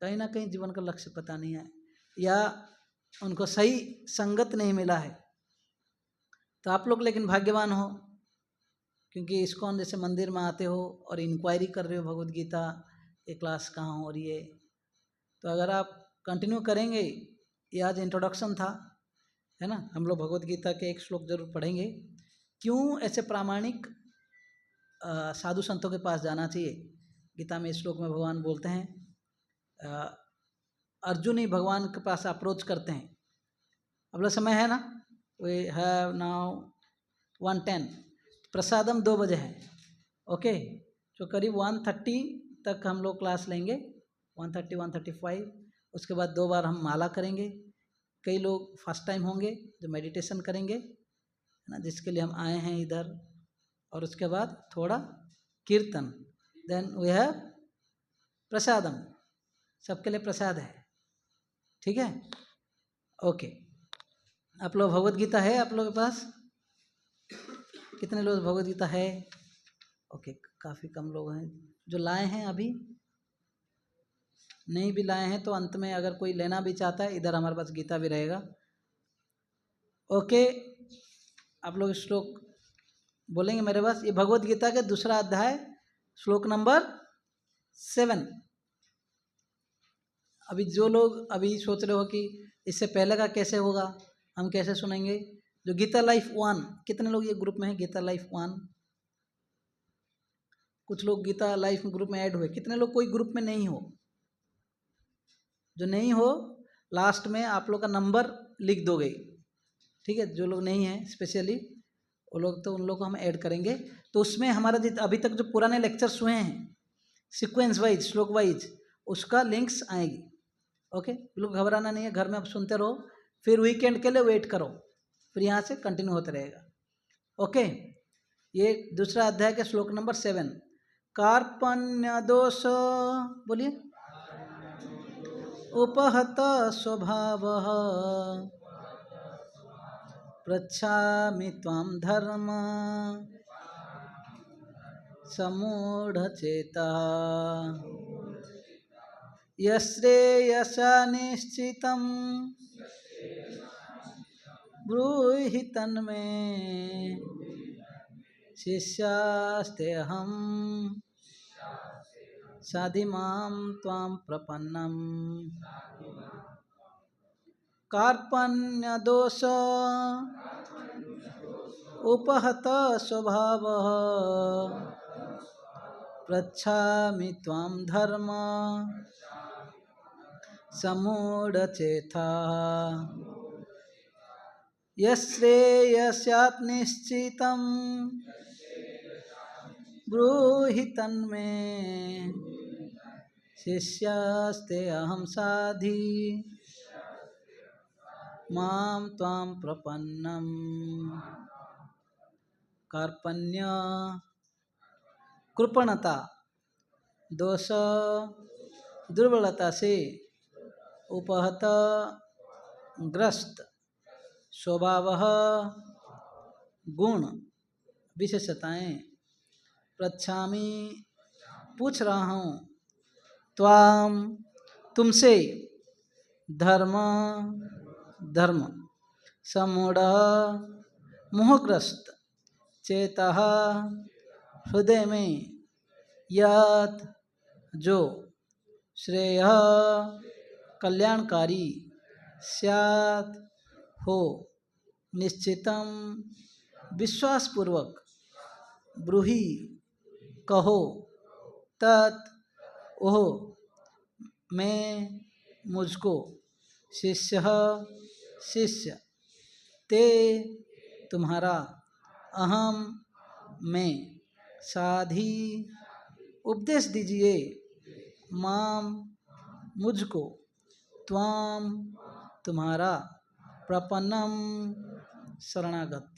S1: कहीं ना कहीं जीवन का लक्ष्य पता नहीं है, या उनको सही संगत नहीं मिला है। तो आप लोग लेकिन भाग्यवान हो, क्योंकि इस्कॉन जैसे मंदिर में आते हो और इंक्वायरी कर रहे हो भगवद गीता, ये क्लास कहाँ हो रही है। तो अगर आप कंटिन्यू करेंगे, ये आज इंट्रोडक्शन था, है ना, हम लोग भगवद गीता के एक श्लोक जरूर पढ़ेंगे। क्यों ऐसे प्रामाणिक साधु संतों के पास जाना चाहिए। गीता में इस श्लोक में भगवान बोलते हैं, अर्जुन ही भगवान के पास अप्रोच करते हैं। अब लोग समय है ना, वी हैव नाउ 1:10, प्रसादम 2 बजे है, ओके। तो करीब 1:30 तक हम लोग क्लास लेंगे, 1:30 1:35। उसके बाद 2 बार हम माला करेंगे, कई लोग फर्स्ट टाइम होंगे जो मेडिटेशन करेंगे, है ना, जिसके लिए हम आए हैं इधर। और उसके बाद थोड़ा कीर्तन, देन वी हैव प्रसादम, सबके लिए प्रसाद है, ठीक है। ओके, आप लोग भगवद गीता है आप लोगों के पास? कितने लोग भगवद गीता है? ओके, काफ़ी कम लोग हैं जो लाए हैं। अभी नहीं भी लाए हैं तो अंत में अगर कोई लेना भी चाहता है, इधर हमारे पास गीता भी रहेगा। ओके, आप लोग श्लोक बोलेंगे मेरे पास। ये भगवद गीता के दूसरा अध्याय श्लोक नंबर 7। अभी जो लोग अभी सोच रहे हो कि इससे पहले का कैसे होगा, हम कैसे सुनेंगे, जो गीता लाइफ 1, कितने लोग ये ग्रुप में हैं गीता लाइफ 1? कुछ लोग गीता लाइफ ग्रुप में ऐड हुए, कितने लोग कोई ग्रुप में नहीं हो? जो नहीं हो लास्ट में आप लोग का नंबर लिख दोगे, ठीक है। जो लोग नहीं हैं स्पेशली वो लोग, तो उन लोग को हम ऐड करेंगे। तो उसमें हमारा अभी तक जो पुराने लेक्चर्स हुए हैं सीक्वेंस वाइज, श्लोक वाइज, उसका लिंक्स आएगी। ओके, बिल्कुल घबराना नहीं है, घर में आप सुनते रहो, फिर वीकेंड के लिए वेट करो, फिर यहाँ से कंटिन्यू होते रहेगा। ओके, ये दूसरा अध्याय के श्लोक नंबर 7। कार्पण्य दोष, बोलिए। उपहत स्वभावः पृच्छामि त्वां धर्म समूढ़चेतः यश्रेयसा निश्चितं ब्रूहि तन्मे शिष्यास्तेऽहं साधिमां त्वां प्रपन्नम्। कार्पण्य दोष उपहत स्वभावः पृच्छामि त्वां धर्म समूढ़चेतः यश्रेयस्यात् निश्चितं ब्रूहि तन्मे शिष्यास्ते अहं साधि मां त्वां प्रपन्नम्। कार्पण्य कृपणता, दोष दुर्बलता से, उपहत ग्रस्त, स्वभावः गुण विशेषताएं, पृच्छामि पूछ रहा हूँ, त्वाम तुमसे, धर्म धर्म, समूढ़ मोहग्रस्त, चेतः हृदय में, यत जो, श्रेय कल्याणकारी, स्यात् हो, निश्चितम विश्वासपूर्वक, ब्रूहि कहो, तत् ओह मैं मुझको, शिष्य शिष्य, ते तुम्हारा, अहम मैं, साधी उपदेश दीजिए, माम मुझको, त्वाम तुम्हारा, प्रपन्नम शरणागत।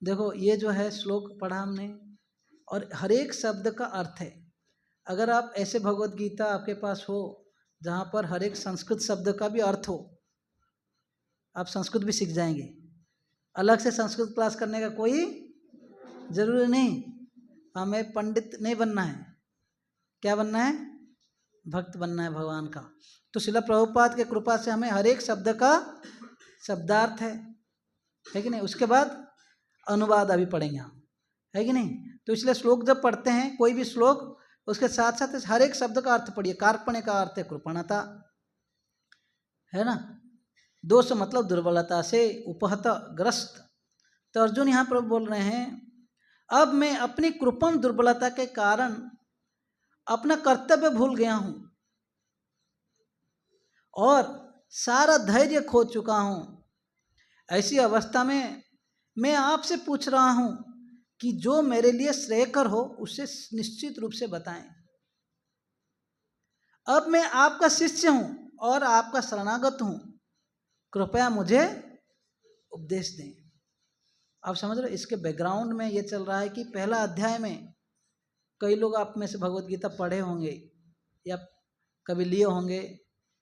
S1: देखो ये जो है श्लोक पढ़ा हमने, और हर एक शब्द का अर्थ है। अगर आप ऐसे भगवत गीता आपके पास हो जहाँ पर हर एक संस्कृत शब्द का भी अर्थ हो, आप संस्कृत भी सीख जाएंगे। अलग से संस्कृत क्लास करने का कोई जरूरी नहीं। हमें पंडित नहीं बनना है, क्या बनना है? भक्त बनना है भगवान का। तो श्रील प्रभुपाद के कृपा से हमें हर एक शब्द का शब्दार्थ है कि नहीं। उसके बाद अनुवाद अभी पढ़ेंगे हम, है कि नहीं। तो इसलिए श्लोक जब पढ़ते हैं कोई भी श्लोक, उसके साथ साथ हर एक शब्द का अर्थ पढ़िए। कार्पण्य का अर्थ है कृपणता, है ना। दोष मतलब दुर्बलता से, उपहत ग्रस्त। तो अर्जुन यहाँ पर बोल रहे हैं, अब मैं अपनी कृपण दुर्बलता के कारण अपना कर्तव्य भूल गया हूं और सारा धैर्य खो चुका हूं। ऐसी अवस्था में मैं आपसे पूछ रहा हूं कि जो मेरे लिए श्रेयकर हो उसे निश्चित रूप से बताएं। अब मैं आपका शिष्य हूं और आपका शरणागत हूं, कृपया मुझे उपदेश दें। आप समझ रहे हो, इसके बैकग्राउंड में ये चल रहा है कि पहला अध्याय में कई लोग आप में से भगवत गीता पढ़े होंगे या कभी लिए होंगे,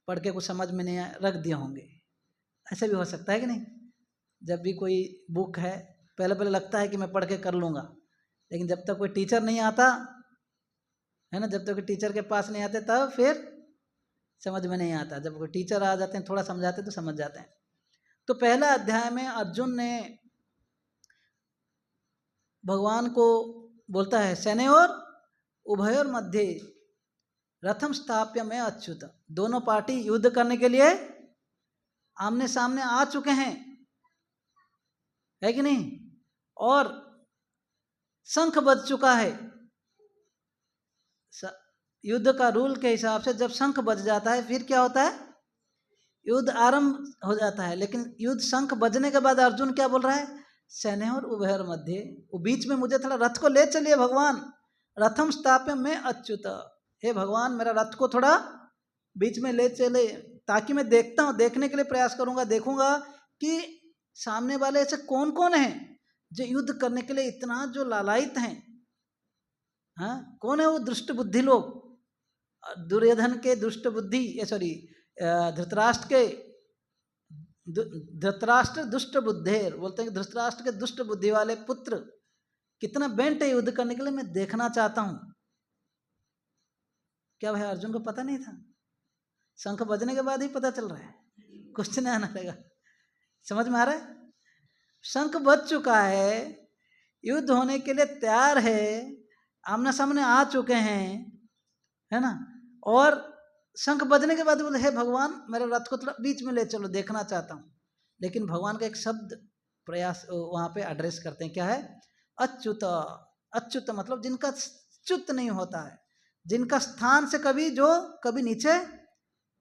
S1: पढ़ के कुछ समझ में नहीं आया रख दिए होंगे। ऐसा भी हो सकता है कि नहीं? जब भी कोई बुक है पहले पहले लगता है कि मैं पढ़ के कर लूँगा, लेकिन जब तक कोई टीचर नहीं आता है ना, जब तक कोई टीचर के पास नहीं आते तब फिर समझ में नहीं आता। जब कोई टीचर आ जाते हैं थोड़ा समझाते तो समझ जाते हैं। तो पहला अध्याय में अर्जुन ने भगवान को बोलता है सेनयोर उभयोर मध्य रथम स्थाप्य में अच्युत। दोनों पार्टी युद्ध करने के लिए आमने सामने आ चुके हैं, है कि नहीं? और शंख बज चुका है। युद्ध का रूल के हिसाब से जब शंख बज जाता है फिर क्या होता है? युद्ध आरंभ हो जाता है। लेकिन युद्ध शंख बजने के बाद अर्जुन क्या बोल रहा है? सेनयोर उभयोर मध्य, वो बीच में मुझे थोड़ा रथ को ले चलिए भगवान। रथम स्थाप्य में अच्युत, हे भगवान मेरा रथ को थोड़ा बीच में ले चले, ताकि मैं देखता हूँ, देखने के लिए प्रयास करूँगा, देखूंगा कि सामने वाले ऐसे कौन कौन हैं जो युद्ध करने के लिए इतना जो लालायित हैं। हाँ, कौन है वो दुष्ट बुद्धि लोग? दुर्योधन के दुष्ट बुद्धि, धृतराष्ट्र के धृतराष्ट्र दुष्ट बुद्धेर, बोलते हैं कि धृतराष्ट्र के दुष्ट बुद्धि वाले पुत्र कितना बेंट है युद्ध करने के लिए, मैं देखना चाहता हूं। क्या भाई अर्जुन को पता नहीं था? शंख बजने के बाद ही पता चल रहा है, क्वेश्चन आने लगा। समझ में आ रहा है? शंख बज चुका है, युद्ध होने के लिए तैयार है, आमने सामने आ चुके हैं, है ना? और शंख बजने के बाद बोले हे भगवान मेरे रथ को थोड़ा बीच में ले चलो, देखना चाहता हूँ। लेकिन भगवान का एक शब्द प्रयास वहाँ पे एड्रेस करते हैं, क्या है? अच्युत। अच्युत मतलब जिनका च्युत नहीं होता है, जिनका स्थान से कभी नीचे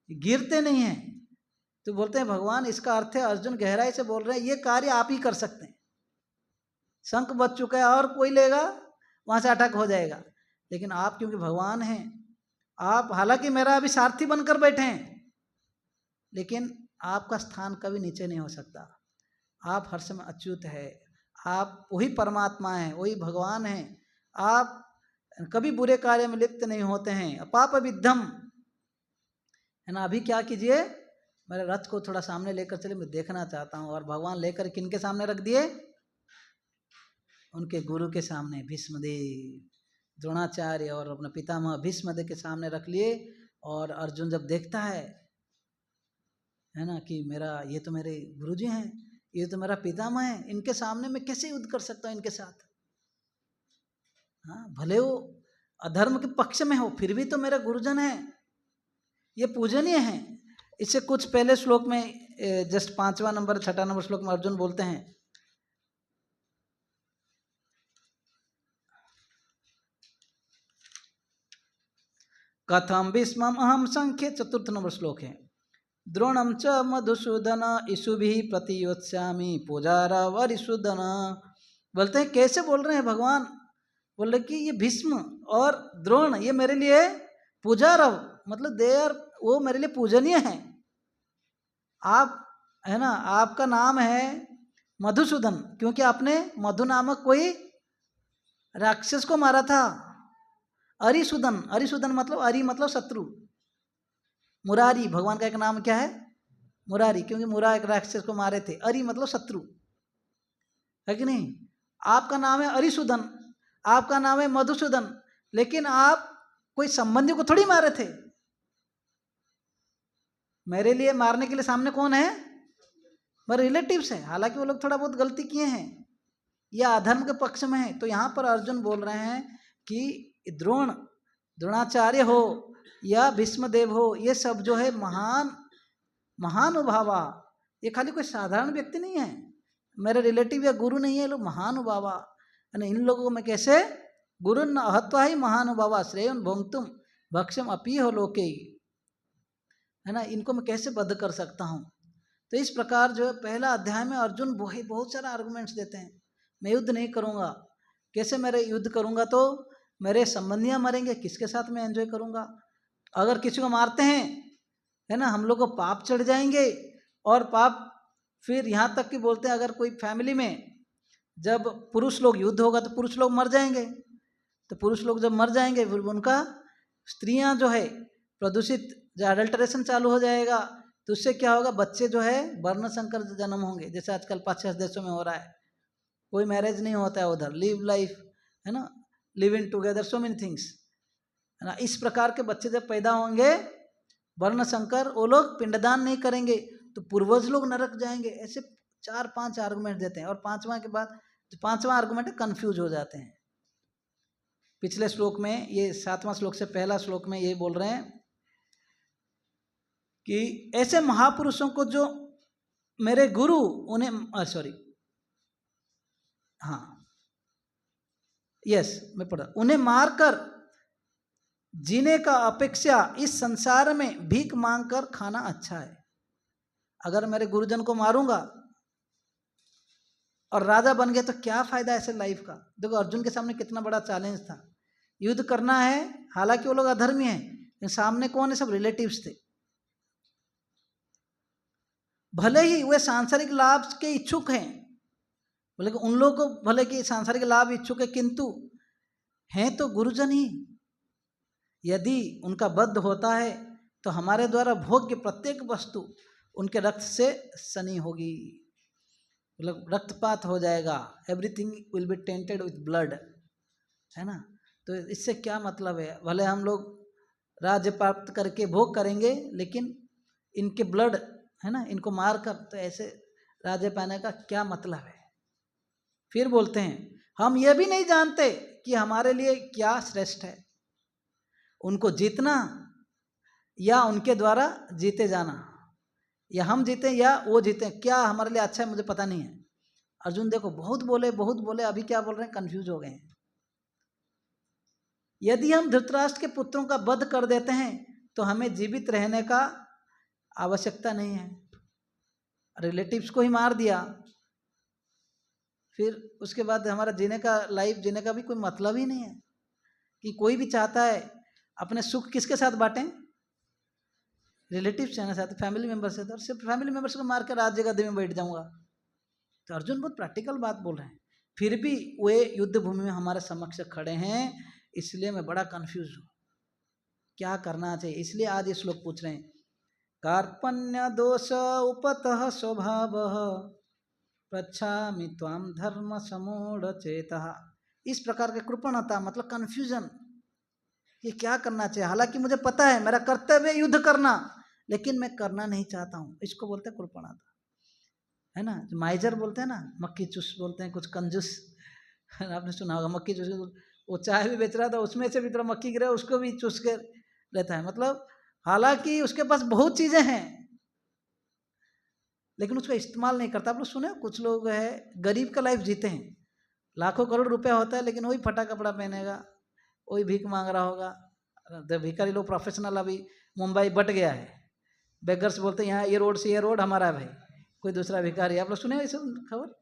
S1: गिरते नहीं हैं। तो बोलते हैं भगवान, इसका अर्थ है अर्जुन गहराई से बोल रहे हैं ये कार्य आप ही कर सकते हैं। शंख बज चुका है और कोई लेगा वहाँ से अटैक हो जाएगा, लेकिन आप क्योंकि भगवान हैं, आप हालांकि मेरा अभी सारथी बनकर बैठे हैं, लेकिन आपका स्थान कभी नीचे नहीं हो सकता। आप हर समय अच्युत है, आप वही परमात्मा हैं, वही भगवान हैं। आप कभी बुरे कार्य में लिप्त नहीं होते हैं, अपाप विद्धम, है ना? अभी क्या कीजिए, मेरे रथ को थोड़ा सामने लेकर चले, मैं देखना चाहता हूँ। और भगवान लेकर किनके सामने रख दिए? उनके गुरु के सामने, भीष्मदेव, द्रोणाचार्य और अपने पितामह भीष्मदेव के सामने रख लिए। और अर्जुन जब देखता है ना कि ये तो मेरे गुरुजी हैं, ये तो मेरा पितामह है, इनके सामने मैं कैसे युद्ध कर सकता हूँ इनके साथ? हाँ, भले वो अधर्म के पक्ष में हो फिर भी तो मेरा गुरुजन है, ये पूजनीय है। इससे कुछ पहले श्लोक में जस्ट 5वां नंबर 6वां नंबर श्लोक में अर्जुन बोलते हैं, कथम भीष्मम अहम संख्ये, 4th नंबर श्लोक है, द्रोणम च मधुसूदन इषुभिः प्रतियोत्स्यामि पूजारा वरिसूदन। बोलते हैं कैसे बोल रहे हैं भगवान? बोल रहे कि ये भीष्म और द्रोण ये मेरे लिए पूजारव, मतलब वो मेरे लिए पूजनीय है। आप, है ना, आपका नाम है मधुसूदन, क्योंकि आपने मधु नामक कोई राक्षस को मारा था। अरिसूदन, अरिसूदन मतलब अरि मतलब शत्रु। मुरारी, भगवान का एक नाम क्या है? मुरारी, क्योंकि मुरा एक राक्षस को मारे थे। अरि मतलब शत्रु, है कि नहीं? आपका नाम है अरिसूदन, आपका नाम है मधुसूदन, लेकिन आप कोई संबंधी को थोड़ी मारे थे। मेरे लिए मारने के लिए सामने कौन है? मेरे रिलेटिव्स हैं, हालांकि वो लोग थोड़ा बहुत गलती किए हैं या अधर्म के पक्ष में है। तो यहाँ पर अर्जुन बोल रहे हैं कि द्रोणाचार्य हो या भीष्मदेव हो, ये सब जो है महानुभावा, ये खाली कोई साधारण व्यक्ति नहीं है, मेरे रिलेटिव या गुरु नहीं है, लोग महानुभावा। इन लोगों में कैसे गुरु न अहत्वा ही महानुभावा श्रेयन भोक्तुम भक्ष्यम अपी हो लोके, है ना, इनको मैं कैसे बद्ध कर सकता हूँ। तो इस प्रकार जो है पहला अध्याय में अर्जुन बहुत सारा आर्गुमेंट्स देते हैं। मैं युद्ध नहीं करूँगा, कैसे मेरे युद्ध करूँगा तो मेरे संबंधियाँ मरेंगे, किसके साथ मैं एंजॉय करूँगा? अगर किसी को मारते हैं, है ना, हम लोग को पाप चढ़ जाएंगे, और पाप फिर यहाँ तक कि बोलते हैं अगर कोई फैमिली में जब पुरुष लोग युद्ध होगा तो पुरुष लोग मर जाएंगे, तो पुरुष लोग जब मर जाएंगे फिर उनका स्त्रियां जो है प्रदूषित, जो अडल्ट्रेशन चालू हो जाएगा, तो उससे क्या होगा, बच्चे जो है वर्ण संकर जन्म होंगे, जैसे आजकल पाश्चात्य देशों में हो रहा है, कोई मैरिज नहीं होता है उधर, लिव लाइफ है ना, live in together, so many things है ना। इस प्रकार के बच्चे जब पैदा होंगे वर्ण संकर, वो लोग पिंडदान नहीं करेंगे तो पूर्वज लोग नरक जाएंगे। ऐसे 4-5 आर्गुमेंट देते हैं, और पांचवा के बाद जो पांचवा आर्गुमेंट है कंफ्यूज हो जाते हैं। पिछले श्लोक में, ये 7वां श्लोक से पहला श्लोक में ये बोल रहे हैं कि ऐसे महापुरुषों को जो मेरे गुरु, उन्हें सॉरी हाँ यस मैं पढ़ा, उन्हें मारकर जीने का अपेक्षा इस संसार में भीख मांगकर खाना अच्छा है। अगर मेरे गुरुजन को मारूंगा और राजा बन गया तो क्या फायदा ऐसे लाइफ का। देखो अर्जुन के सामने कितना बड़ा चैलेंज था, युद्ध करना है, हालांकि वो लोग अधर्मी हैं, लेकिन सामने कौन है, सब रिलेटिव्स थे। भले ही वे सांसारिक लाभ के इच्छुक हैं, बोले कि उन लोगों को भले कि सांसारिक लाभ इच्छुक है, किंतु हैं तो गुरुजन ही। यदि उनका वध होता है तो हमारे द्वारा भोग्य प्रत्येक वस्तु उनके रक्त से सनी होगी, मतलब रक्तपात हो जाएगा, everything will be tainted with blood, है ना। तो इससे क्या मतलब है, भले हम लोग राज्य प्राप्त करके भोग करेंगे, लेकिन इनके ब्लड है ना, इनको मार कर तो ऐसे राज्य पाने का क्या मतलब है। फिर बोलते हैं हम ये भी नहीं जानते कि हमारे लिए क्या श्रेष्ठ है, उनको जीतना या उनके द्वारा जीते जाना, या हम जीते या वो जीते, क्या हमारे लिए अच्छा है मुझे पता नहीं है। अर्जुन देखो बहुत बोले, अभी क्या बोल रहे हैं, कंफ्यूज हो गए हैं। यदि हम धृतराष्ट्र के पुत्रों का वध कर देते हैं तो हमें जीवित रहने का आवश्यकता नहीं है, रिलेटिव्स को ही मार दिया, फिर उसके बाद हमारा जीने का, लाइफ जीने का भी कोई मतलब ही नहीं है। कि कोई भी चाहता है अपने सुख किसके साथ बांटें, रिलेटिव्स रहना चाहते, फैमिली मेंबर से, तो सिर्फ फैमिली मेंबर्स को मार कर राज्य गद्दी में बैठ जाऊंगा। तो अर्जुन बहुत प्रैक्टिकल बात बोल रहे हैं, फिर भी वे युद्ध भूमि में हमारे समक्ष खड़े हैं, इसलिए मैं बड़ा कंफ्यूज हूँ क्या करना चाहिए। इसलिए आज ये श्लोक पूछ रहे हैं, कार्पण्य दोष उपतः स्वभाव पृच्छामि त्वाम धर्म समूढ़ चेतः। इस प्रकार के कृपणता मतलब कंफ्यूजन, ये क्या करना चाहिए, हालांकि मुझे पता है मेरा कर्तव्य है युद्ध करना, लेकिन मैं करना नहीं चाहता हूँ, इसको बोलते हैं कृपणता, है ना। माइजर बोलते हैं ना, मक्खी चूस बोलते हैं, कुछ कंजूस, आपने सुना होगा मक्खी चूस, वो चाय भी बेच रहा था उसमें से भी थोड़ा मक्खी गिरा उसको भी चूस कर लेता है, मतलब हालांकि उसके पास बहुत चीजें हैं लेकिन उसका इस्तेमाल नहीं करता। आप लोग सुने, कुछ लोग है गरीब का लाइफ जीते हैं, लाखों करोड़ रुपया होता है लेकिन वही फटा कपड़ा पहनेगा, वही भीख मांग रहा होगा। भिखारी लोग प्रोफेशनल अभी मुंबई बट गया है, बेगर्स बोलते हैं यहाँ ये रोड से ये रोड हमारा है भाई, कोई दूसरा भिखारी, आप लोग सुने ऐसे खबर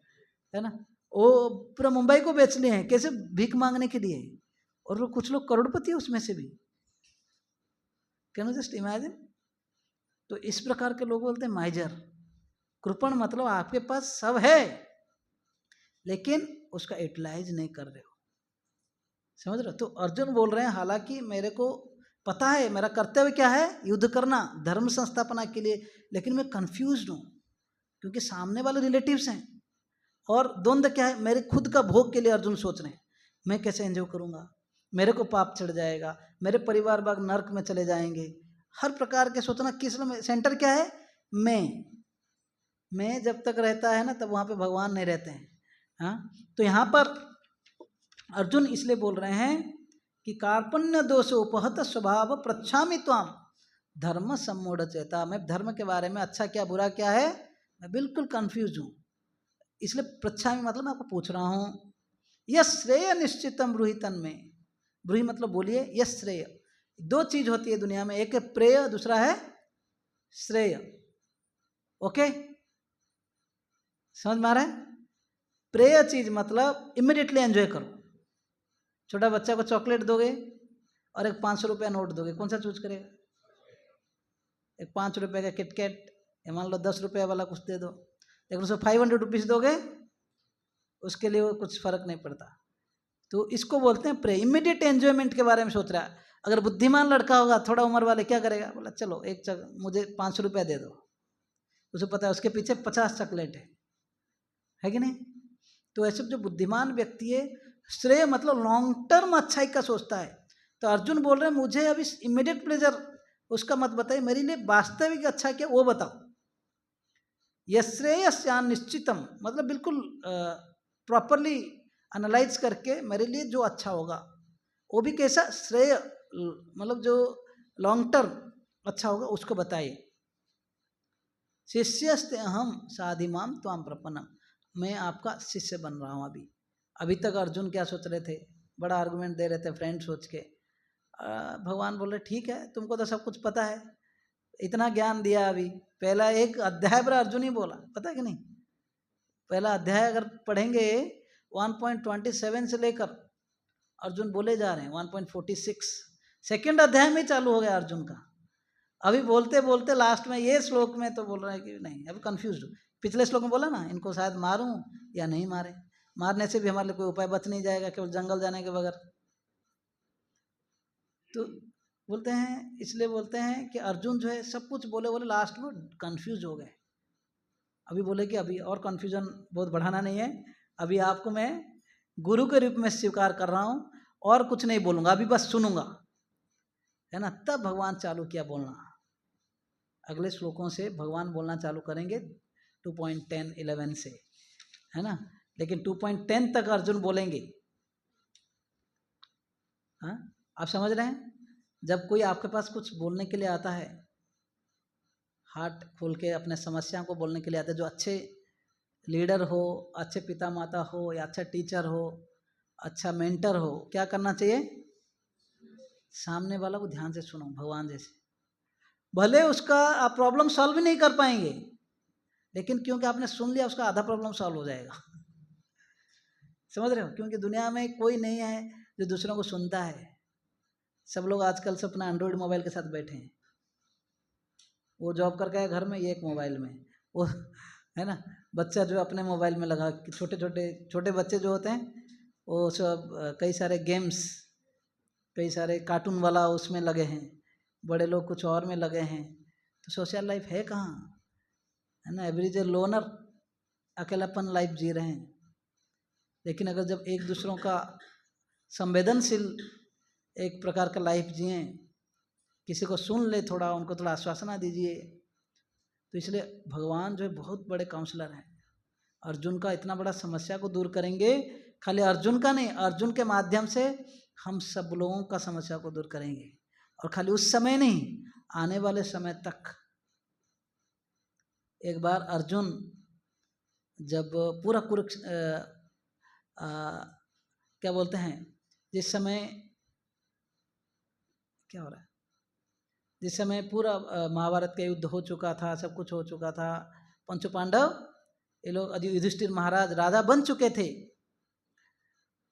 S1: है ना, वो पूरा मुंबई को बेच लिए हैं कैसे, भीख मांगने के लिए, और वो कुछ लोग करोड़पति है उसमें से भी, कैन यू जस्ट इमेजिन। तो इस प्रकार के लोग बोलते हैं माइजर, कृपण मतलब आपके पास सब है लेकिन उसका यूटिलाइज नहीं कर रहे हो, समझ रहे हो। तो अर्जुन बोल रहे हैं हालांकि मेरे को पता है मेरा कर्तव्य क्या है, युद्ध करना धर्म संस्थापना के लिए, लेकिन मैं कंफ्यूज्ड हूँ क्योंकि सामने वाले रिलेटिव्स हैं, और द्वंद्व क्या है, मेरे खुद का भोग के लिए अर्जुन सोच रहे हैं, मैं कैसे एंजॉय करूँगा, मेरे को पाप चढ़ जाएगा, मेरे परिवार बाग नर्क में चले जाएंगे, हर प्रकार के सोचना। किस में सेंटर क्या है, मैं जब तक रहता है ना तब वहाँ पे भगवान नहीं रहते हैं। हाँ, तो यहाँ पर अर्जुन इसलिए बोल रहे हैं कि कार्पण्य दोष उपहत स्वभाव पृच्छामि त्वाम धर्म सम्मूढ़ चेता, मैं धर्म के बारे में अच्छा क्या बुरा क्या है मैं बिल्कुल कंफ्यूज हूँ, इसलिए पृच्छामि मतलब मैं आपको पूछ रहा हूँ। यह श्रेय निश्चितम ब्रूहि तन्मे, ब्रूहि मतलब बोलिए, यह श्रेय, दो चीज होती है दुनिया में, एक है प्रेय दूसरा है श्रेय, ओके समझ में आ रहा है। प्रेय चीज मतलब इमिडिएटली एंजॉय करो, छोटा बच्चा को चॉकलेट दोगे और एक 500 रुपया नोट दोगे, कौन सा चूज करेगा, एक 5 रुपये का किटकैट ये मान लो 10 रुपये वाला कुछ दे दो, लेकिन उसको 500 रुपीज़ दोगे, उसके लिए वो कुछ फ़र्क नहीं पड़ता। तो इसको बोलते हैं प्रे। इमीडिएट एन्जॉयमेंट के बारे में सोच रहा है। अगर बुद्धिमान लड़का होगा थोड़ा उम्र वाले, क्या करेगा, बोला चलो मुझे 500 रुपया दे दो, उसे पता है उसके पीछे 50 चॉकलेट है कि नहीं। तो ऐसे जो बुद्धिमान व्यक्ति है, श्रेय मतलब लॉन्ग टर्म अच्छाई का सोचता है। तो अर्जुन बोल रहे हैं मुझे अभी इमीडिएट प्लेजर उसका मत बताइए, मेरे लिए वास्तविक अच्छा क्या वो बताओ। यश्रेयस्यान निश्चितम मतलब बिल्कुल प्रॉपरली एनालाइज करके मेरे लिए जो अच्छा होगा, वो भी कैसा श्रेय मतलब जो लॉन्ग टर्म अच्छा होगा उसको बताइए। शिष्यस्ते अहम साधिमाम त्वाम प्रपन्नम, मैं आपका शिष्य बन रहा हूँ। अभी तक अर्जुन क्या सोच रहे थे, बड़ा आर्गुमेंट दे रहे थे फ्रेंड सोच के। भगवान बोल रहे ठीक है, तुमको तो सब कुछ पता है, इतना ज्ञान दिया। अभी पहला एक अध्याय पर अर्जुन ही बोला, पता है कि नहीं। पहला अध्याय अगर पढ़ेंगे 1.27 से लेकर अर्जुन बोले जा रहे हैं 1.46, सेकेंड अध्याय में चालू हो गया अर्जुन का। अभी बोलते बोलते लास्ट में ये श्लोक में तो बोल रहे हैं कि नहीं, अभी कंफ्यूज। पिछले श्लोक में बोला ना इनको शायद मारूं या नहीं मारे, मारने से भी हमारे लिए कोई उपाय बच नहीं जाएगा केवल जंगल जाने के बगैर। तो बोलते हैं, इसलिए बोलते हैं कि अर्जुन जो है सब कुछ बोले बोले लास्ट में कंफ्यूज हो गए। अभी बोले कि अभी और कंफ्यूजन बहुत बढ़ाना नहीं है, अभी आपको मैं गुरु के रूप में स्वीकार कर रहा हूँ और कुछ नहीं बोलूँगा, अभी बस सुनूंगा, है ना। तब भगवान चालू किया बोलना। अगले श्लोकों से भगवान बोलना चालू करेंगे 2.10-11 से, है ना। लेकिन 2.10 तक अर्जुन बोलेंगे। हाँ, आप समझ रहे हैं। जब कोई आपके पास कुछ बोलने के लिए आता है, हार्ट खोल के अपने समस्या को बोलने के लिए आता है, जो अच्छे लीडर हो, अच्छे पिता माता हो, या अच्छा टीचर हो, अच्छा मेंटर हो, क्या करना चाहिए, सामने वाला को ध्यान से सुनो। भगवान जैसे भले उसका आप प्रॉब्लम सॉल्व भी नहीं कर पाएंगे, लेकिन क्योंकि आपने सुन लिया उसका आधा प्रॉब्लम सॉल्व हो जाएगा। समझ रहे हो, क्योंकि दुनिया में कोई नहीं है जो दूसरों को सुनता है। सब लोग आजकल से अपना एंड्रॉयड मोबाइल के साथ बैठे हैं। वो जॉब करके आए घर में, ये एक मोबाइल में, वो है ना। बच्चा जो अपने मोबाइल में लगा, छोटे बच्चे जो होते हैं वो सब कई सारे गेम्स, कई सारे कार्टून वाला उसमें लगे हैं, बड़े लोग कुछ और में लगे हैं। तो सोशल लाइफ है कहाँ, है ना। एवरेज लोनर अकेलापन लाइफ जी रहे हैं। लेकिन अगर जब एक दूसरों का संवेदनशील एक प्रकार का लाइफ जिए, किसी को सुन ले, थोड़ा उनको थोड़ा आश्वासना दीजिए। तो इसलिए भगवान जो है बहुत बड़े काउंसलर हैं। अर्जुन का इतना बड़ा समस्या को दूर करेंगे, खाली अर्जुन का नहीं, अर्जुन के माध्यम से हम सब लोगों का समस्या को दूर करेंगे। और खाली उस समय नहीं, आने वाले समय तक। एक बार अर्जुन जब पूरा क्या बोलते हैं, जिस समय क्या हो रहा है, जिस समय पूरा महाभारत का युद्ध हो चुका था, सब कुछ हो चुका था, पंचो पांडव ये लोग युधिष्ठिर महाराज राजा बन चुके थे।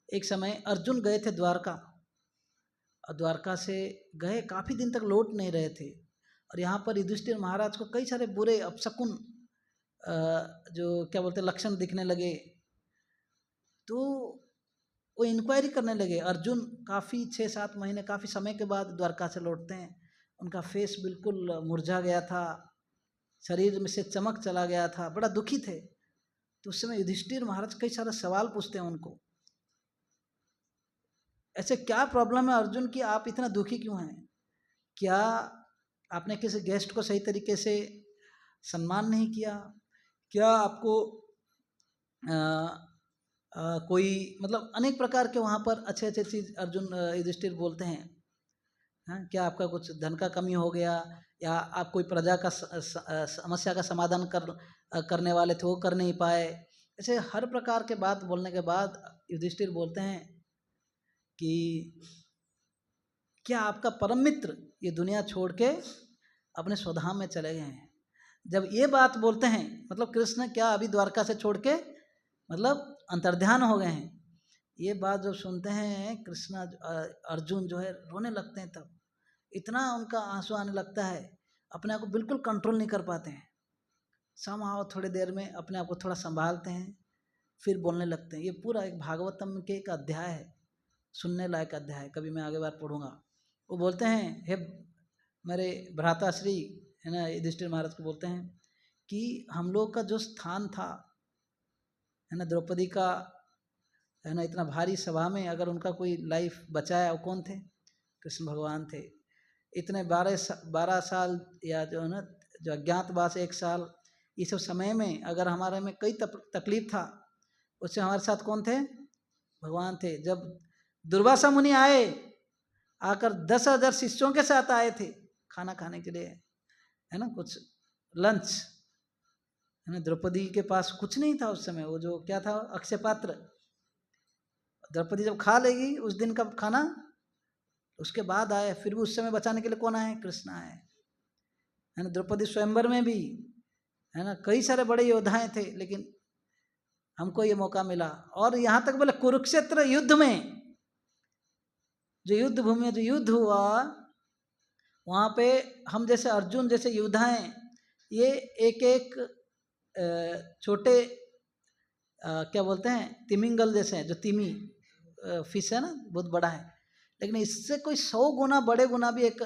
S1: एक समय अर्जुन गए थे द्वारका, और द्वारका से गए, काफ़ी दिन तक लौट नहीं रहे थे। और यहाँ पर युधिष्ठिर महाराज को कई सारे बुरे अपशकुन जो क्या बोलते लक्षण दिखने लगे। तो वो इंक्वायरी करने लगे। अर्जुन काफ़ी 6-7 महीने, काफ़ी समय के बाद द्वारका से लौटते हैं। उनका फेस बिल्कुल मुरझा गया था, शरीर में से चमक चला गया था, बड़ा दुखी थे। तो उस समय युधिष्ठिर महाराज कई सारे सवाल पूछते हैं उनको, ऐसे क्या प्रॉब्लम है अर्जुन की, आप इतना दुखी क्यों हैं? क्या आपने किसी गेस्ट को सही तरीके से सम्मान नहीं किया? क्या आपको कोई मतलब अनेक प्रकार के वहाँ पर अच्छे अच्छे चीज़ अर्जुन युधिष्ठिर बोलते हैं। हाँ, क्या आपका कुछ धन का कमी हो गया, या आप कोई प्रजा का समस्या का समाधान करने वाले थे, वो कर नहीं पाए। ऐसे हर प्रकार के बात बोलने के बाद युधिष्ठिर बोलते हैं कि क्या आपका परम मित्र ये दुनिया छोड़ के अपने स्वधाम में चले गए हैं? जब ये बात बोलते हैं, मतलब कृष्ण क्या अभी द्वारका से छोड़ के मतलब अंतर्ध्यान हो गए हैं। ये बात जब सुनते हैं कृष्ण, अर्जुन जो है रोने लगते हैं। तब इतना उनका आंसू आने लगता है, अपने आप को बिल्कुल कंट्रोल नहीं कर पाते हैं। समाओ थोड़ी देर में अपने आप को थोड़ा संभालते हैं, फिर बोलने लगते हैं। ये पूरा एक भागवतम के एक अध्याय है, सुनने लायक अध्याय है, कभी मैं आगे बार पढ़ूंगा। वो बोलते हैं, हे मेरे भ्राताश्री, है ना, युधिष्ठिर महाराज को बोलते हैं कि हम लोग का जो स्थान था, है ना, द्रौपदी का, है ना, इतना भारी सभा में अगर उनका कोई लाइफ बचाया, वो कौन थे? कृष्ण भगवान थे। इतने 12 साल या जो है ना, जो अज्ञातवास 1 साल, ये सब समय में अगर हमारे में कई तकलीफ था, उससे हमारे साथ कौन थे? भगवान थे। जब दुर्वासा मुनि आए, आकर 10,000 शिष्यों के साथ आए थे खाना खाने के लिए, है ना, कुछ लंच, है ना, द्रौपदी के पास कुछ नहीं था उस समय। वो जो क्या था, अक्षय पात्र। द्रौपदी जब खा लेगी उस दिन का खाना, उसके बाद आए, फिर भी उस समय बचाने के लिए कौन आए? कृष्ण आए, है ना। द्रौपदी स्वयंवर में भी, है ना, कई सारे बड़े योद्धाएं थे, लेकिन हमको ये मौका मिला। और यहाँ तक बोले कुरुक्षेत्र युद्ध में, जो युद्ध भूमि में जो युद्ध हुआ, वहाँ पे हम जैसे अर्जुन जैसे योद्धाएं, ये एक एक छोटे क्या बोलते हैं, तिमिंगल जैसे हैं, जो तिमी फिश है ना, बहुत बड़ा है, लेकिन इससे कोई 100 गुना बड़े गुना भी एक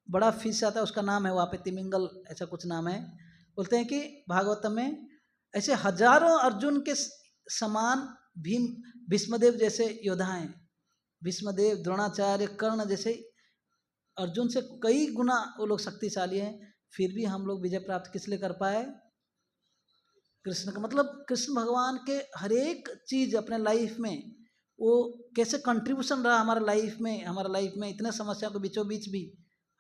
S1: बड़ा फिश आता है, उसका नाम है वहाँ पे तिमिंगल, ऐसा कुछ नाम है। बोलते हैं कि भागवत में ऐसे हजारों अर्जुन के समान भीम, भीष्मदेव जैसे योद्धा हैं। भीष्मदेव, द्रोणाचार्य, कर्ण जैसे अर्जुन से कई गुना वो लोग शक्तिशाली हैं, फिर भी हम लोग विजय प्राप्त किस लिए कर पाए? कृष्ण का। मतलब कृष्ण भगवान के हर एक चीज़ अपने लाइफ में वो कैसे कंट्रीब्यूशन रहा हमारा लाइफ में इतने समस्या के बीचों बीच भी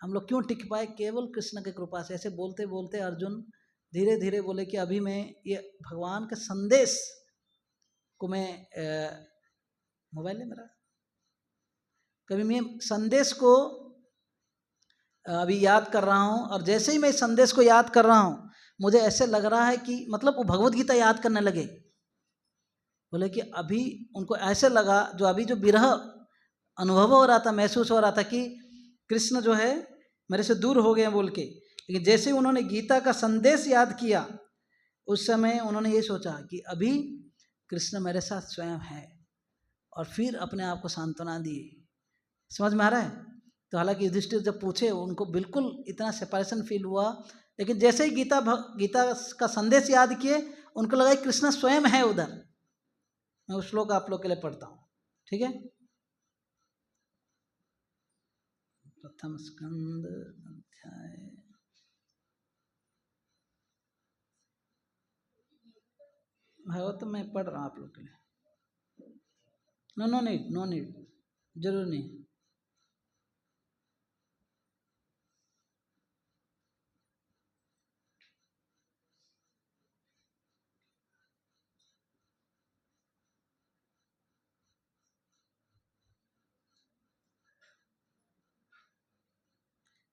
S1: हम लोग क्यों टिक पाए? केवल कृष्ण की कृपा से। ऐसे बोलते बोलते अर्जुन धीरे धीरे बोले कि अभी मैं ये भगवान के संदेश को मैं मोबाइल है मेरा, कभी मैं संदेश को अभी याद कर रहा हूँ, और जैसे ही मैं इस संदेश को याद कर रहा हूँ, मुझे ऐसे लग रहा है कि मतलब वो भगवत गीता याद करने लगे। बोले कि अभी उनको ऐसे लगा, जो अभी जो विरह अनुभव हो रहा था, महसूस हो रहा था कि कृष्ण जो है मेरे से दूर हो गए बोल के, लेकिन जैसे ही उन्होंने गीता का संदेश याद किया, उस समय उन्होंने ये सोचा कि अभी कृष्ण मेरे साथ स्वयं है, और फिर अपने आप को सांत्वना दिए। समझ में आ रहा है? तो हालांकि युधिष्ठिर जब पूछे, उनको बिल्कुल इतना सेपरेशन फील हुआ, लेकिन जैसे ही गीता का संदेश याद किए, उनको लगा कि कृष्ण स्वयं है उधर। मैं उस श्लोक आप लोग के लिए पढ़ता हूँ, ठीक है? प्रथम स्कंद अध्याय, भागवत तो मैं पढ़ रहा हूँ आप लोग के लिए। नो नीड, जरूर नहीं।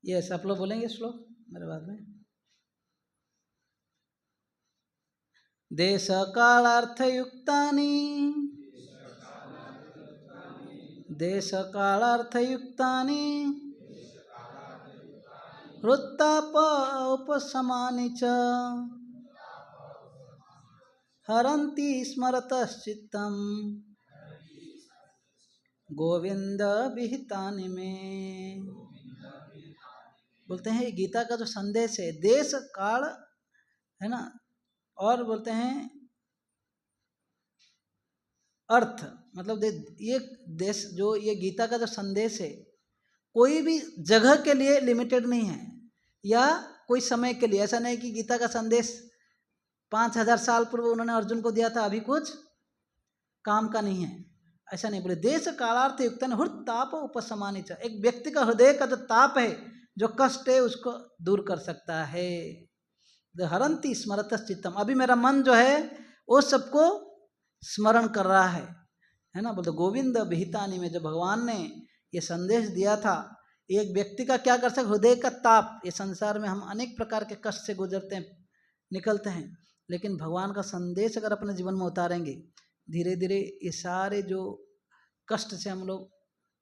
S1: यस, आप लोग बोलेंगे श्लोक मेरे बाद में। देश कालार्थयुक्तानि, देश कालार्थयुक्तानि हृत्ताप उपशमानि च हरन्ति स्मरतश्चित्तं गोविंद विहितानि में। बोलते हैं ये गीता का जो संदेश है, देश काल, है ना, और बोलते हैं अर्थ, मतलब ये देश, जो ये गीता का जो संदेश है, कोई भी जगह के लिए लिमिटेड नहीं है, या कोई समय के लिए। ऐसा नहीं कि गीता का संदेश 5000 साल पूर्व उन्होंने अर्जुन को दिया था, अभी कुछ काम का नहीं है, ऐसा नहीं। बोले देश कालार्थ युक्त ताप उपशमानि च, एक व्यक्ति का हृदय का जो ताप है, जो कष्ट है, उसको दूर कर सकता है। हरंती स्मरत चित्तम, अभी मेरा मन जो है वो सबको स्मरण कर रहा है ना। बोलते गोविंद विहितानि में, जो भगवान ने ये संदेश दिया था, एक व्यक्ति का क्या कर सकते, हृदय का ताप। ये संसार में हम अनेक प्रकार के कष्ट से गुजरते हैं, निकलते हैं, लेकिन भगवान का संदेश अगर अपने जीवन में उतारेंगे, धीरे धीरे ये सारे जो कष्ट से हम लोग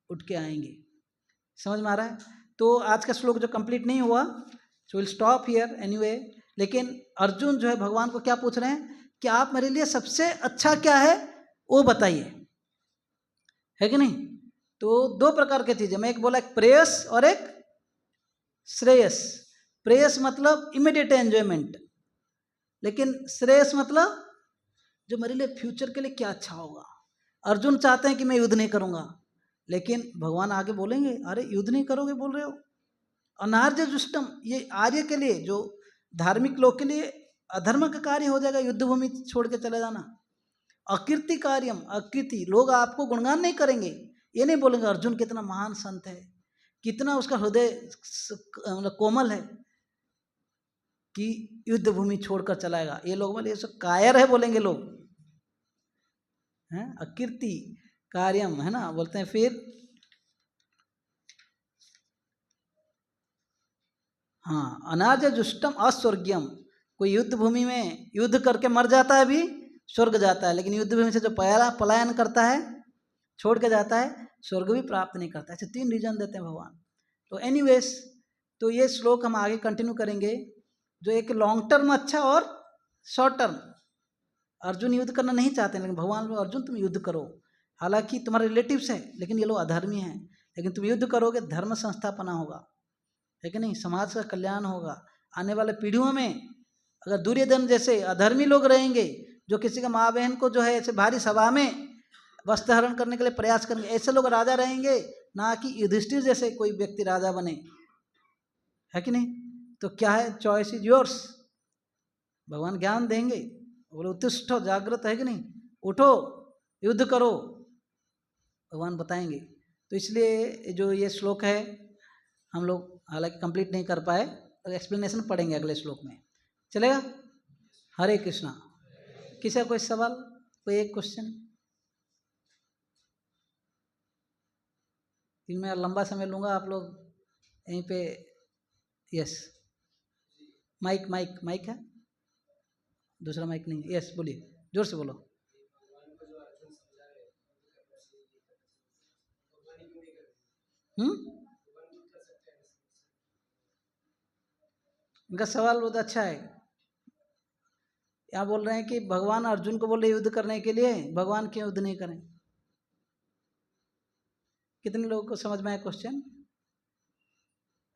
S1: उठ के आएंगे। समझ में आ रहा है? तो आज का श्लोक जो कंप्लीट नहीं हुआ, so will stop here anyway, लेकिन अर्जुन जो है भगवान को क्या पूछ रहे हैं कि आप मेरे लिए सबसे अच्छा क्या है वो बताइए, है कि नहीं। तो दो प्रकार की चीजें, मैं एक बोला एक प्रेयस और एक श्रेयस। प्रेयस मतलब इमीडिएट एंजॉयमेंट, लेकिन श्रेयस मतलब जो मेरे लिए फ्यूचर के लिए क्या अच्छा होगा। अर्जुन चाहते हैं कि मैं युद्ध नहीं करूंगा, लेकिन भगवान आगे बोलेंगे अरे युद्ध नहीं करोगे बोल रहे हो, अनार्य जुष्टम, ये आर्य के लिए जो धार्मिक लोग के लिए अधर्म का कार्य हो जाएगा युद्ध भूमि छोड़ के चले जाना। अकीर्ति कार्यम, अकीर्ति, लोग आपको गुणगान नहीं करेंगे, ये नहीं बोलेंगे अर्जुन कितना महान संत है, कितना उसका हृदय मतलब कोमल है कि युद्ध भूमि छोड़कर चलाएगा। ये लोग बोले ये सब कायर है बोलेंगे लोग, हैं अकीर्ति कार्यम, है ना। बोलते हैं फिर हाँ, अनाज जुष्टम अस्वर्गीयम, कोई युद्ध भूमि में युद्ध करके मर जाता है भी स्वर्ग जाता है, लेकिन युद्ध भूमि से जो पलायन करता है छोड़ के जाता है स्वर्ग भी प्राप्त नहीं करता। ऐसे तीन रीजन देते हैं भगवान। तो एनीवेज, तो ये श्लोक हम आगे कंटिन्यू करेंगे, जो एक लॉन्ग टर्म अच्छा और शॉर्ट टर्म। अर्जुन युद्ध करना नहीं चाहते हैं, लेकिन भगवान बोले अर्जुन तुम युद्ध करो, हालांकि तुम्हारे रिलेटिव्स हैं लेकिन ये लोग अधर्मी हैं, लेकिन तुम युद्ध करोगे धर्म संस्थापना होगा, है कि नहीं, समाज का कल्याण होगा। आने वाले पीढ़ियों में अगर दुर्योधन जैसे अधर्मी लोग रहेंगे जो किसी का माँ बहन को जो है ऐसे भारी सभा में वस्त्र हरण करने के लिए प्रयास करेंगे, ऐसे लोग राजा रहेंगे, ना कि युधिष्ठिर जैसे कोई व्यक्ति राजा बने, है कि नहीं। तो क्या है, चॉइस इज योर्स। भगवान ज्ञान देंगे, बोले उत्तिष्ठ जागृत, है कि नहीं, उठो युद्ध करो, भगवान बताएंगे। तो इसलिए जो ये श्लोक है हम लोग हालांकि कंप्लीट नहीं कर पाए, तो एक्सप्लेनेशन पढ़ेंगे अगले श्लोक में, चलेगा। हरे कृष्णा। किसी का कोई सवाल, कोई एक क्वेश्चन? मैं लंबा समय लूँगा, आप लोग यहीं पे। यस, माइक माइक माइक है, दूसरा माइक नहीं। यस बोलिए, जोर से बोलो। इनका सवाल बहुत अच्छा है। यहाँ बोल रहे हैं कि भगवान अर्जुन को बोले युद्ध करने के लिए, भगवान क्यों युद्ध नहीं करें। कितने लोगों को समझ में आया क्वेश्चन?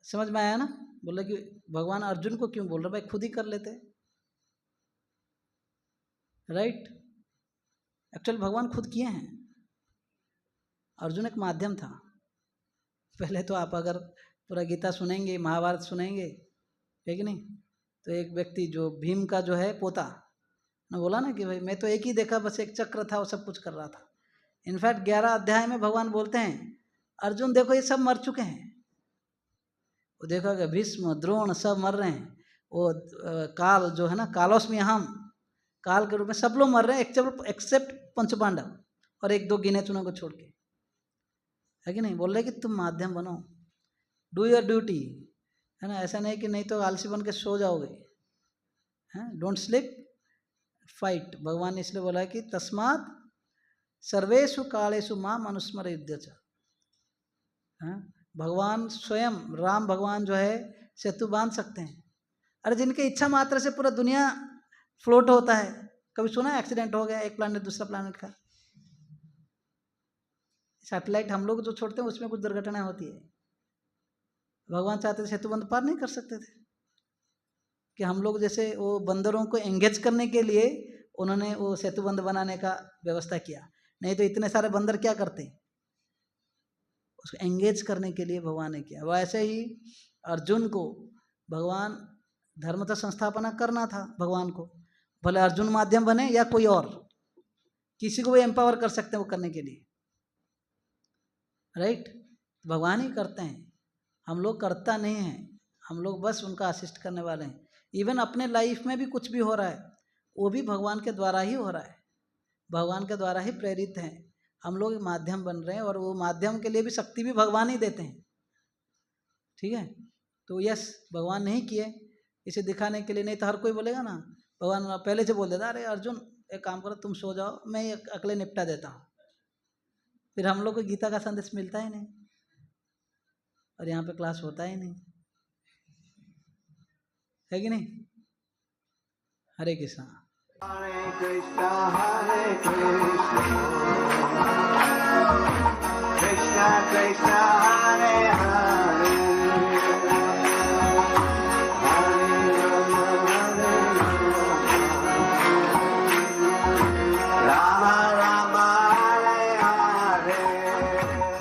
S1: समझ में आया ना। बोले कि भगवान अर्जुन को क्यों बोल रहे, भाई खुद ही कर लेते, राइट। एक्चुअल भगवान खुद किए हैं, अर्जुन एक माध्यम था। पहले तो आप अगर पूरा गीता सुनेंगे, महाभारत सुनेंगे, है कि नहीं, तो एक व्यक्ति जो भीम का जो है पोता ने बोला ना कि भाई मैं तो एक ही देखा, बस एक चक्र था वो सब कुछ कर रहा था। इनफैक्ट 11 अध्याय में भगवान बोलते हैं अर्जुन देखो ये सब मर चुके हैं, वो देखो कि भीष्म द्रोण सब मर रहे हैं, वो काल जो है ना, कालोस्मी हम, काल के रूप में सब लोग मर रहे हैं एक्सेप्ट पंचपांडव और एक दो गिने चुने को छोड़ के, है कि नहीं। बोल रहे कि तुम माध्यम बनो, डू योर ड्यूटी, है ना। ऐसा नहीं कि नहीं तो आलसी बन के सो जाओगे, हैं, डोंट स्लिप, फाइट। भगवान ने इसलिए बोला है कि तस्मात् सर्वेषु कालेषु माम अनुस्मर युध्यच। भगवान स्वयं राम भगवान जो है सेतु बांध सकते हैं। अरे जिनके इच्छा मात्र से पूरा दुनिया फ्लोट होता है, कभी सुना एक्सीडेंट हो गया एक प्लानट दूसरा प्लानट का, सैटेलाइट हम लोग जो छोड़ते हैं उसमें कुछ दुर्घटना होती है, भगवान चाहते थे सेतु बंद पार नहीं कर सकते थे, कि हम लोग जैसे वो बंदरों को एंगेज करने के लिए उन्होंने वो सेतु बंद बनाने का व्यवस्था किया, नहीं तो इतने सारे बंदर क्या करते, उसको एंगेज करने के लिए भगवान ने किया। वैसे ही अर्जुन को भगवान धर्म का संस्थापना करना था, भगवान को भले अर्जुन माध्यम बने या कोई और, किसी को भी एम्पावर कर सकते हैं वो करने के लिए, राइट। भगवान ही करते हैं, हम लोग करता नहीं है, हम लोग बस उनका असिस्ट करने वाले हैं। इवन अपने लाइफ में भी कुछ भी हो रहा है वो भी भगवान के द्वारा ही हो रहा है, भगवान के द्वारा ही प्रेरित हैं, हम लोग माध्यम बन रहे हैं, और वो माध्यम के लिए भी शक्ति भी भगवान ही देते हैं, ठीक है। तो यस, भगवान नहीं किए इसे दिखाने के लिए, नहीं तो हर कोई बोलेगा ना, भगवान पहले से बोल देता अरे अर्जुन एक काम करो तुम सो जाओ मैं अकेले निपटा देता हूँ, फिर हम लोग को गीता का संदेश मिलता ही नहीं और यहाँ पे क्लास होता ही नहीं, है कि नहीं। हरे Krishna.
S2: Hare Krishna, Krishna Krishna, Hare